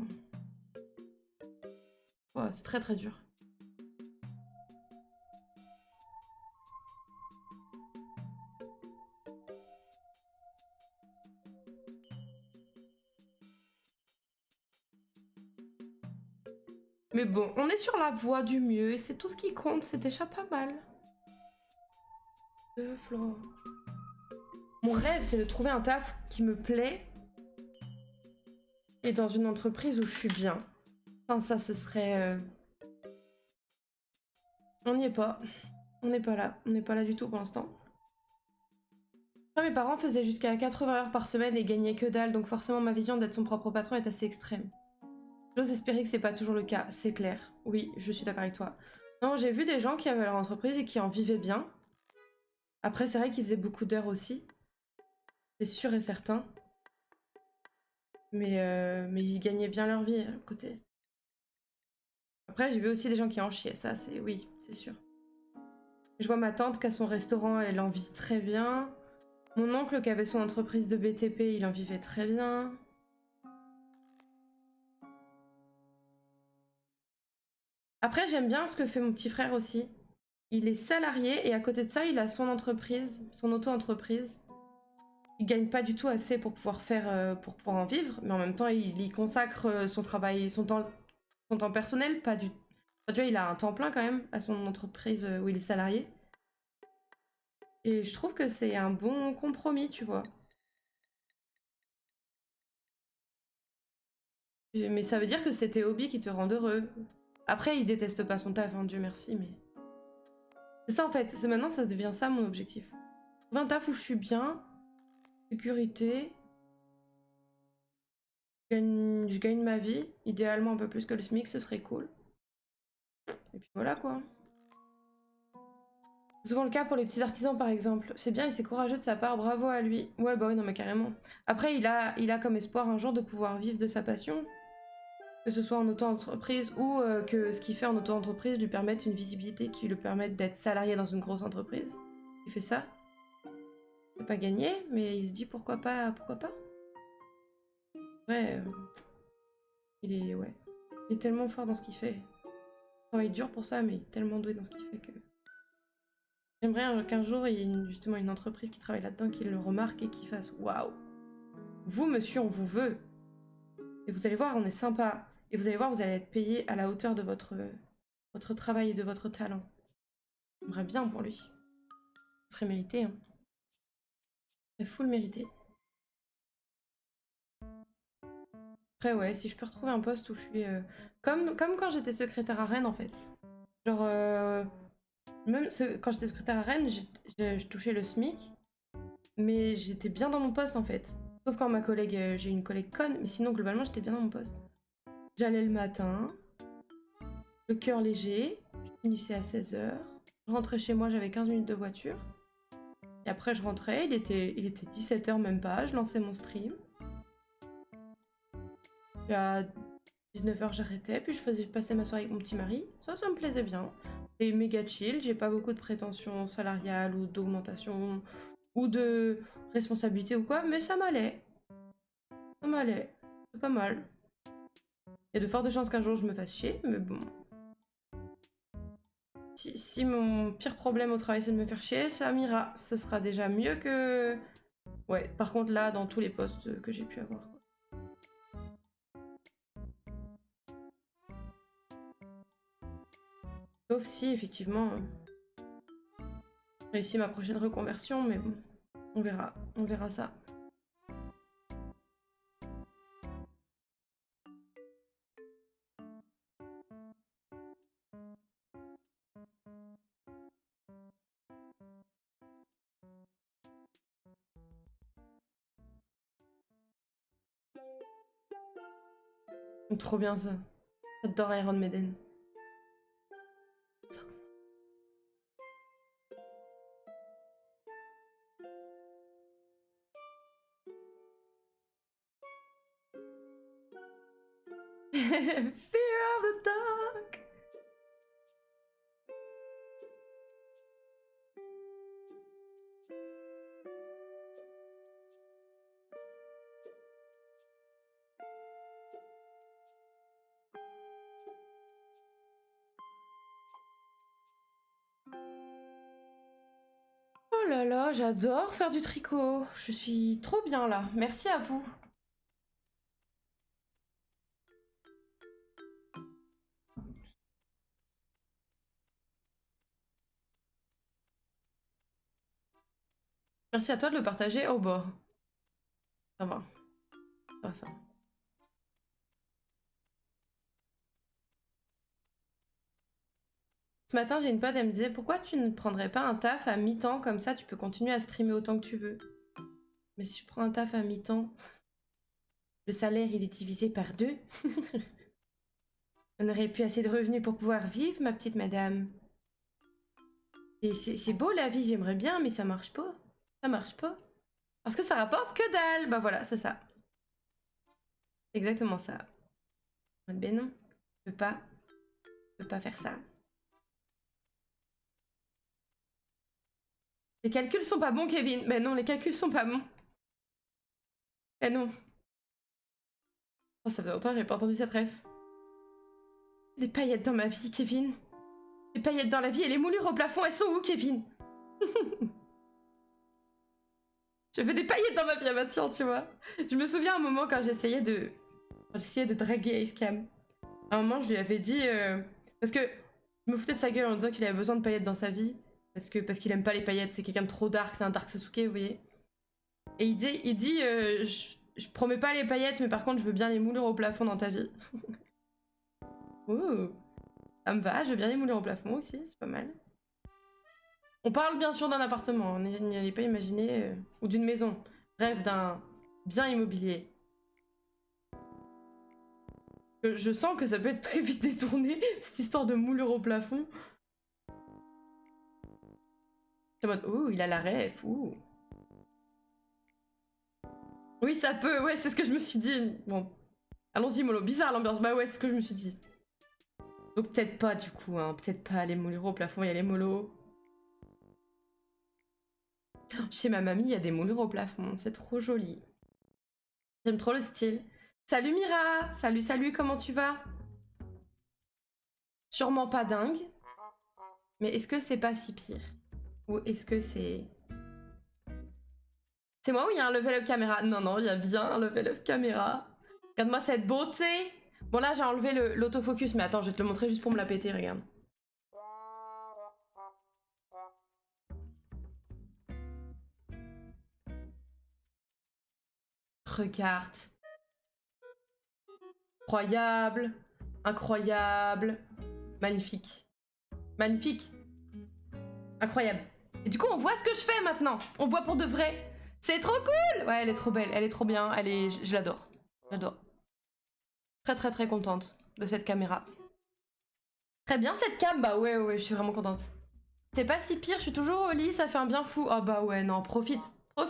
Ouais, c'est très dur. Mais bon, on est sur la voie du mieux et c'est tout ce qui compte, c'est déjà pas mal. Flore. Mon rêve, c'est de trouver un taf qui me plaît et dans une entreprise où je suis bien. Enfin, ça, ce serait... On n'y est pas. On n'est pas là. On n'est pas là du tout pour l'instant. Mes parents faisaient jusqu'à 80 heures par semaine et gagnaient que dalle, donc forcément ma vision d'être son propre patron est assez extrême. J'ose espérer que c'est pas toujours le cas, c'est clair. Oui, je suis d'accord avec toi. Non, j'ai vu des gens qui avaient leur entreprise et qui en vivaient bien. Après, c'est vrai qu'ils faisaient beaucoup d'heures aussi. C'est sûr et certain. Mais ils gagnaient bien leur vie à côté. Après, j'ai vu aussi des gens qui en chiaient, ça, c'est... Oui, c'est sûr. Je vois ma tante qui a son restaurant, elle en vit très bien. Mon oncle qui avait son entreprise de BTP, il en vivait très bien. Après, j'aime bien ce que fait mon petit frère aussi. Il est salarié et à côté de ça, il a son entreprise, son auto-entreprise. Il gagne pas du tout assez pour pouvoir faire, pour pouvoir en vivre, mais en même temps, il y consacre son travail, son temps personnel, pas du... Enfin, tu vois, il a un temps plein quand même à son entreprise où il est salarié. Et je trouve que c'est un bon compromis, tu vois. Mais ça veut dire que c'est tes hobbies qui te rendent heureux. Après, il déteste pas son taf, hein, Dieu merci, mais... C'est ça en fait, c'est maintenant ça devient ça mon objectif. Trouver un taf où je suis bien, sécurité, je gagne ma vie, idéalement un peu plus que le SMIC, ce serait cool. Et puis voilà quoi. C'est souvent le cas pour les petits artisans par exemple. C'est bien et c'est courageux de sa part, bravo à lui. Ouais bah oui non mais carrément. Après il a comme espoir un jour de pouvoir vivre de sa passion. Que ce soit en auto-entreprise ou que ce qu'il fait en auto-entreprise lui permette une visibilité qui lui permette d'être salarié dans une grosse entreprise. Il fait ça. C'est pas gagné, mais il se dit pourquoi pas, pourquoi pas. Ouais, ouais. Il est tellement fort dans ce qu'il fait. Il travaille dur pour ça, mais il est tellement doué dans ce qu'il fait que... J'aimerais qu'un jour, il y ait justement une entreprise qui travaille là-dedans, qui le remarque et qui fasse waouh. Vous, monsieur, on vous veut. Et vous allez voir, on est sympa. Et vous allez voir, vous allez être payé à la hauteur de votre travail et de votre talent. J'aimerais bien pour lui. Ce serait mérité, hein. C'est full mérité. Après, ouais, si je peux retrouver un poste où je suis... comme quand j'étais secrétaire à Rennes, en fait. Genre, Même quand j'étais secrétaire à Rennes, je touchais le SMIC, mais j'étais bien dans mon poste en fait. Sauf quand ma collègue, j'ai une collègue conne, mais sinon globalement j'étais bien dans mon poste. J'allais le matin, le cœur léger, je finissais à 16h. Je rentrais chez moi, j'avais 15 minutes de voiture. Et après je rentrais, il était 17h même pas, je lançais mon stream. Et à 19h j'arrêtais, puis je faisais passer ma soirée avec mon petit mari. Ça me plaisait bien. C'est méga chill, j'ai pas beaucoup de prétentions salariales ou d'augmentation ou de responsabilité ou quoi, mais ça m'allait. Ça m'allait. C'est pas mal. Il y a de fortes chances qu'un jour je me fasse chier, mais bon. Si mon pire problème au travail c'est de me faire chier, ça m'ira. Ce sera déjà mieux que... Ouais, par contre là, dans tous les postes que j'ai pu avoir. Sauf si, effectivement, je réussis ma prochaine reconversion, mais bon, on verra ça. Trop bien ça. J'adore Iron Maiden. Fear of the dark. Oh là là, j'adore faire du tricot. Je suis trop bien là. Merci à vous. Merci à toi de le partager. Oh bah. Ça va. Ça va, ça va. Ce matin, j'ai une pote, elle me disait pourquoi tu ne prendrais pas un taf à mi-temps comme ça tu peux continuer à streamer autant que tu veux. Mais si je prends un taf à mi-temps, le salaire il est divisé par 2. On n'aurait plus assez de revenus pour pouvoir vivre, ma petite madame. Et c'est beau la vie, j'aimerais bien, mais ça marche pas. Ça marche pas. Parce que ça rapporte que dalle. Bah voilà, c'est ça. Exactement ça. Ben non, je peux pas faire ça. Les calculs sont pas bons, Kevin. Ben non, les calculs sont pas bons. Ben non. Oh, ça faisait longtemps que j'avais pas entendu cette ref. Des paillettes dans ma vie, Kevin. Les paillettes dans la vie et les moulures au plafond, elles sont où, Kevin? Je fais des paillettes dans ma vie, bah tiens, tu vois. Je me souviens un moment quand j'essayais de draguer Ice Cam. À un moment, je lui avais dit... Parce que je me foutais de sa gueule en disant qu'il avait besoin de paillettes dans sa vie. Parce qu'il aime pas les paillettes, c'est quelqu'un de trop dark, c'est un dark Sasuke, vous voyez. Et il dit je promets pas les paillettes, mais par contre, je veux bien les moulures au plafond dans ta vie. Ouh, ça me va, je veux bien les moulures au plafond aussi, c'est pas mal. On parle bien sûr d'un appartement, n'y allez pas imaginer... ou d'une maison. Bref, d'un bien immobilier. Je sens que ça peut être très vite détourné, cette histoire de moulure au plafond. C'est en mode, ouh, il a la ref, ouh. Oui, ça peut, ouais, c'est ce que je me suis dit. Bon, allons-y, mollo. Bizarre l'ambiance, bah ouais, c'est ce que je me suis dit. Donc peut-être pas, du coup, hein. Peut-être pas les moulures au plafond, il y a les mollos. Chez ma mamie, il y a des moulures au plafond, c'est trop joli. J'aime trop le style. Salut Mira! Salut, salut, comment tu vas? Sûrement pas dingue. Mais est-ce que c'est pas si pire? Ou est-ce que c'est... C'est moi ou il y a un level up caméra? Non, non, il y a bien un level up caméra. Regarde-moi cette beauté! Bon là, j'ai enlevé l'autofocus, mais attends, je vais te le montrer juste pour me la péter, regarde. Regarde. Incroyable. Incroyable. Magnifique. Magnifique. Incroyable. Et du coup, on voit ce que je fais maintenant. On voit pour de vrai. C'est trop cool. Ouais, elle est trop belle, elle est trop bien. Elle est... Je l'adore. J'adore. Très très très contente de cette caméra. Très bien cette cam, bah ouais, je suis vraiment contente. C'est pas si pire, je suis toujours au lit, ça fait un bien fou. Oh bah ouais, non, profite. Toi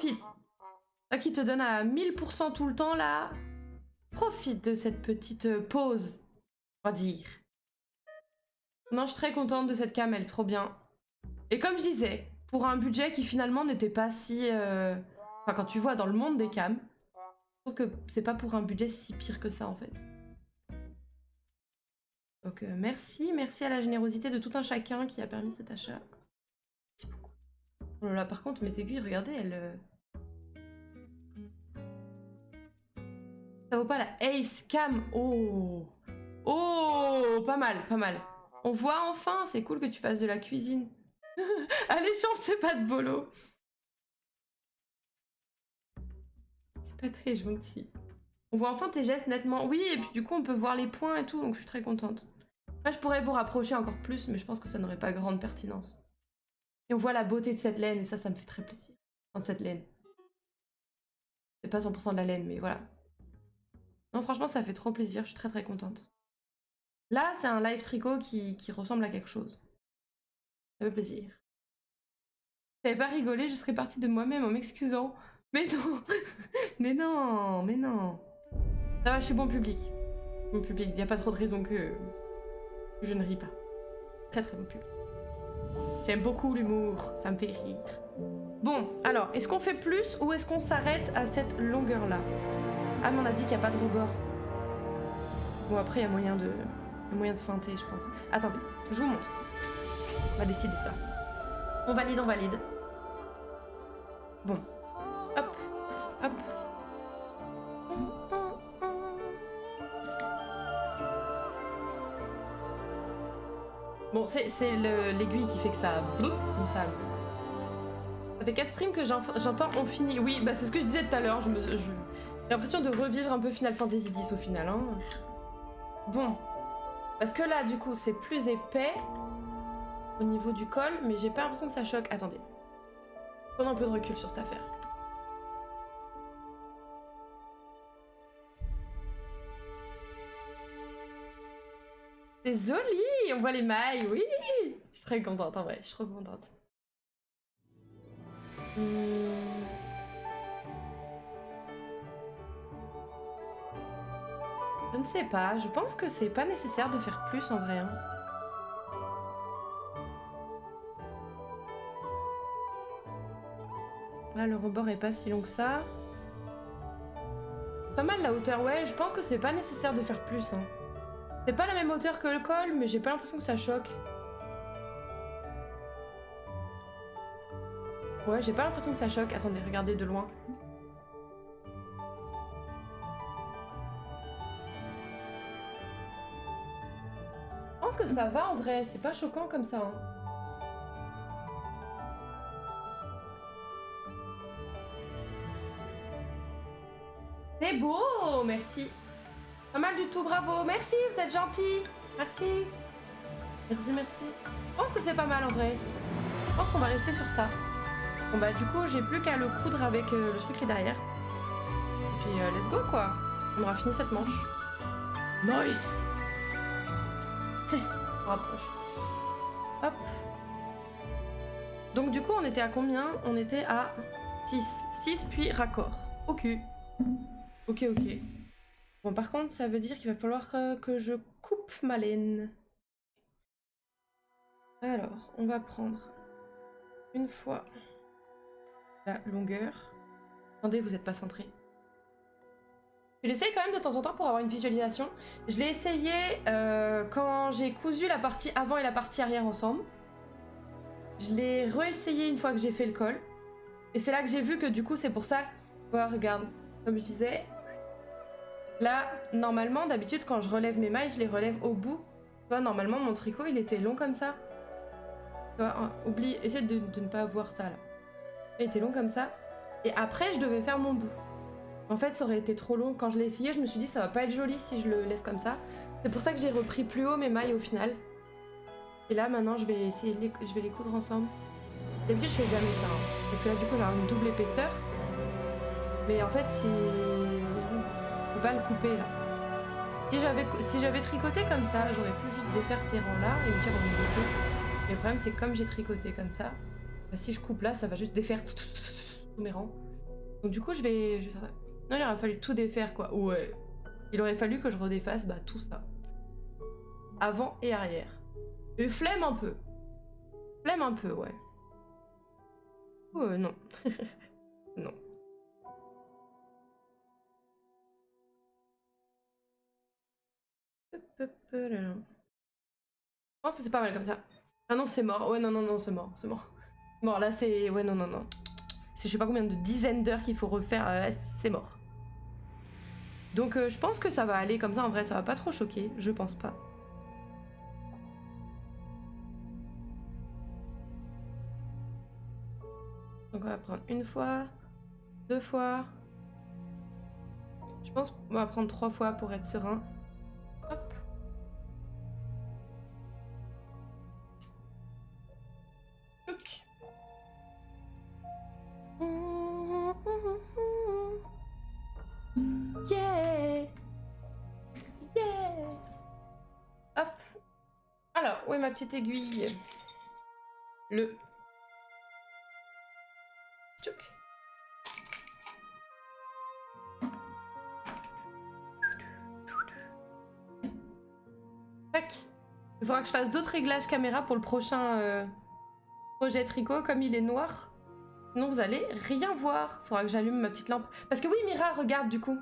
qui te donne à 1000% tout le temps là. Profite de cette petite pause, on va dire. Non, je suis très contente de cette cam, elle est trop bien. Et comme je disais, pour un budget qui finalement n'était pas si... Enfin, quand tu vois dans le monde des cams, je trouve que c'est pas pour un budget si pire que ça en fait. Donc merci à la générosité de tout un chacun qui a permis cet achat. Merci beaucoup. Oh là là, par contre, mes aiguilles, regardez, elles... Ça vaut pas la Ace Cam. Oh, pas mal. On voit enfin, c'est cool que tu fasses de la cuisine. Alléchante, c'est pas de bolo. C'est pas très gentil. On voit enfin tes gestes nettement. Oui, et puis du coup, on peut voir les points et tout, donc je suis très contente. Après, je pourrais vous rapprocher encore plus, mais je pense que ça n'aurait pas grande pertinence. Et on voit la beauté de cette laine, et ça me fait très plaisir. Enfin, de cette laine. C'est pas 100% de la laine, mais voilà. Non, franchement, ça fait trop plaisir, je suis très contente. Là, c'est un live tricot qui ressemble à quelque chose. Ça fait plaisir. Si t'avais pas rigolé, je serais partie de moi-même en m'excusant. Mais non mais non. Ça va, je suis bon public. Bon public, y a pas trop de raison que je ne ris pas. Très bon public. J'aime beaucoup l'humour, ça me fait rire. Bon, alors, est-ce qu'on fait plus ou est-ce qu'on s'arrête à cette longueur-là? Ah, mais on a dit qu'il n'y a pas de rebord. Bon, après, il y a moyen de feinter, je pense. Attendez, je vous montre. On va décider ça. On valide. Bon. Hop. Bon, c'est l'aiguille qui fait que ça... Comme ça. Ça fait 4 streams que j'entends on finit. Oui, bah c'est ce que je disais tout à l'heure. J'ai l'impression de revivre un peu Final Fantasy X au final. Hein. Bon. Parce que là, du coup, c'est plus épais au niveau du col, mais j'ai pas l'impression que ça choque. Attendez. Prenons un peu de recul sur cette affaire. C'est joli. On voit les mailles, oui. Je suis très contente en vrai, je suis trop contente. Je ne sais pas, je pense que c'est pas nécessaire de faire plus en vrai. Hein. Là, le rebord est pas si long que ça. Pas mal la hauteur, ouais, je pense que c'est pas nécessaire de faire plus. Hein. C'est pas la même hauteur que le col, mais j'ai pas l'impression que ça choque. Ouais, j'ai pas l'impression que ça choque. Attendez, regardez de loin. Je pense que ça va en vrai, c'est pas choquant comme ça. Hein. C'est beau, merci. Pas mal du tout, bravo. Merci, vous êtes gentil. Merci. Merci. Je pense que c'est pas mal en vrai. Je pense qu'on va rester sur ça. Bon bah du coup, j'ai plus qu'à le coudre avec le truc qui est derrière. Et puis let's go quoi. On aura fini cette manche. Nice. On rapproche. Hop. Donc du coup, on était à combien? On était à 6. 6 puis raccord. Ok. Bon, par contre, ça veut dire qu'il va falloir que je coupe ma laine. Alors, on va prendre une fois la longueur. Attendez, vous n'êtes pas centré. Je l'essaye quand même de temps en temps pour avoir une visualisation. Je l'ai essayé quand j'ai cousu la partie avant et la partie arrière ensemble. Je l'ai réessayé une fois que j'ai fait le col. Et c'est là que j'ai vu que du coup, c'est pour ça... Voilà, regarde, comme je disais... Là, normalement, d'habitude, quand je relève mes mailles, je les relève au bout. Tu vois, normalement, mon tricot, il était long comme ça. Tu vois, oublie, essaie de ne pas voir ça, là. Il était long comme ça. Et après, je devais faire mon bout. En fait, ça aurait été trop long. Quand je l'ai essayé, je me suis dit, ça va pas être joli si je le laisse comme ça. C'est pour ça que j'ai repris plus haut mes mailles au final. Et là, maintenant, je vais essayer je vais les coudre ensemble. D'habitude, je fais jamais ça. Hein. Parce que là, du coup, j'ai une double épaisseur. Mais en fait, si... Je peux pas le couper, là. Si j'avais tricoté comme ça, j'aurais pu juste défaire ces rangs-là et me dire, bon, ok. Mais le problème, c'est que comme j'ai tricoté comme ça, bah, si je coupe là, ça va juste défaire tous mes rangs. Donc du coup, je vais faire ça. Non, il aurait fallu tout défaire, quoi. Ouais. Il aurait fallu que je redéfasse bah, tout ça. Avant et arrière. Et flemme un peu. Flemme un peu, ouais. Non. Non. Je pense que c'est pas mal comme ça. Ah non, c'est mort. Ouais, non, non, non, c'est mort. C'est mort. Bon, là, c'est... Ouais, non, non, non. C'est je sais pas combien de dizaines d'heures qu'il faut refaire. C'est mort. Donc, je pense que ça va aller comme ça. En vrai, ça va pas trop choquer. Je pense pas. Donc, on va prendre une fois, 2 fois. Je pense qu'on va prendre 3 fois pour être serein. Hop. Tchouk. Yeah. Yeah. Hop. Alors, où est ma petite aiguille? Le. Tchouk. Tac. Il faudra que je fasse d'autres réglages caméra pour le prochain projet tricot, comme il est noir. Sinon, vous allez rien voir. Il faudra que j'allume ma petite lampe. Parce que oui, Mira, regarde du coup.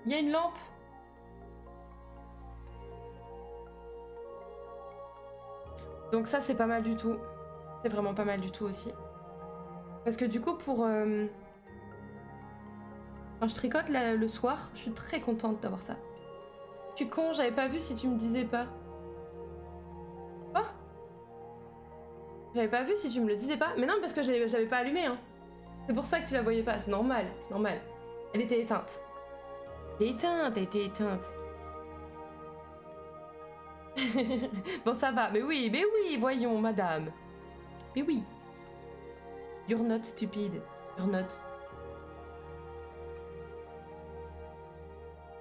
Il y a une lampe. Donc ça, c'est pas mal du tout. C'est vraiment pas mal du tout aussi. Parce que du coup, pour... Quand je tricote le soir, je suis très contente d'avoir ça. Tu es con, j'avais pas vu si tu me disais pas. Quoi? J'avais pas vu si tu me le disais pas. Mais non, parce que je l'avais pas allumé, hein. C'est pour ça que tu la voyais pas, c'est normal, normal. Elle était éteinte. Elle était éteinte. Bon, ça va, mais oui, voyons, madame. Mais oui. You're not stupide. You're not.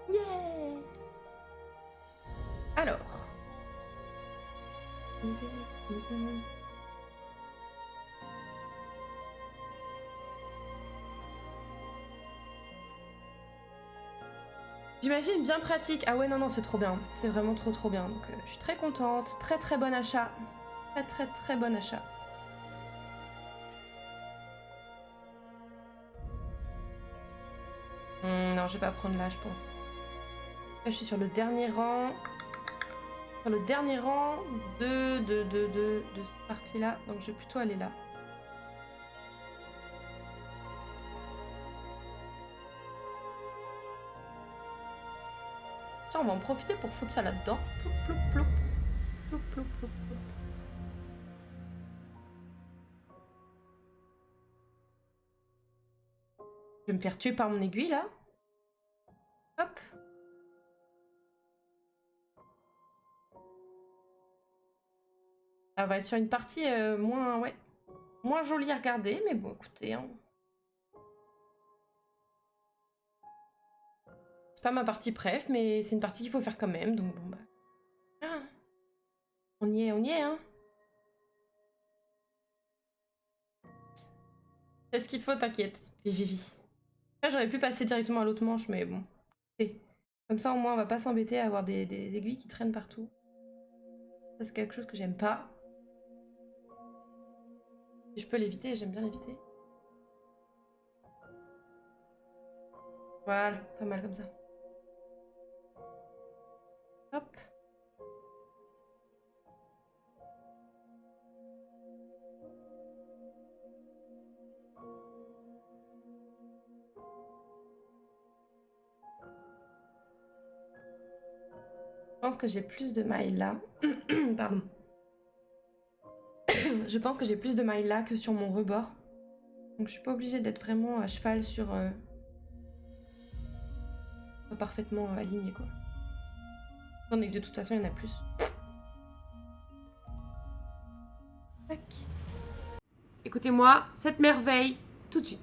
Yeah. Alors. J'imagine bien pratique. Ah ouais, non, non, c'est trop bien. C'est vraiment trop, trop bien. Donc, je suis très contente. Très, très bon achat. Très, très, très bon achat. Non, je vais pas prendre là, je pense. Là, je suis sur le dernier rang. Sur le dernier rang de cette partie-là. Donc, je vais plutôt aller là. Tiens, on va en profiter pour foutre ça là-dedans. Ploup, ploup, ploup. Ploup, ploup, ploup, ploup. Je vais me faire tuer par mon aiguille, là. Hop. Ça va être sur une partie moins jolie à regarder, mais bon, écoutez, hein. C'est pas ma partie préf, mais c'est une partie qu'il faut faire quand même, donc bon bah. Ah. On y est, hein. Fais ce qu'il faut, t'inquiète. Vivi. Là, j'aurais pu passer directement à l'autre manche, mais bon. Comme ça, au moins, on va pas s'embêter à avoir des aiguilles qui traînent partout. Ça, c'est quelque chose que j'aime pas. Si je peux l'éviter, j'aime bien l'éviter. Voilà, pas mal comme ça. Hop. Je pense que j'ai plus de mailles là. Pardon. Je pense que j'ai plus de mailles là que sur mon rebord. Donc je suis pas obligée d'être vraiment à cheval sur... parfaitement aligné quoi. Tandis que de toute façon il y en a plus. Tac. Écoutez-moi, cette merveille, tout de suite.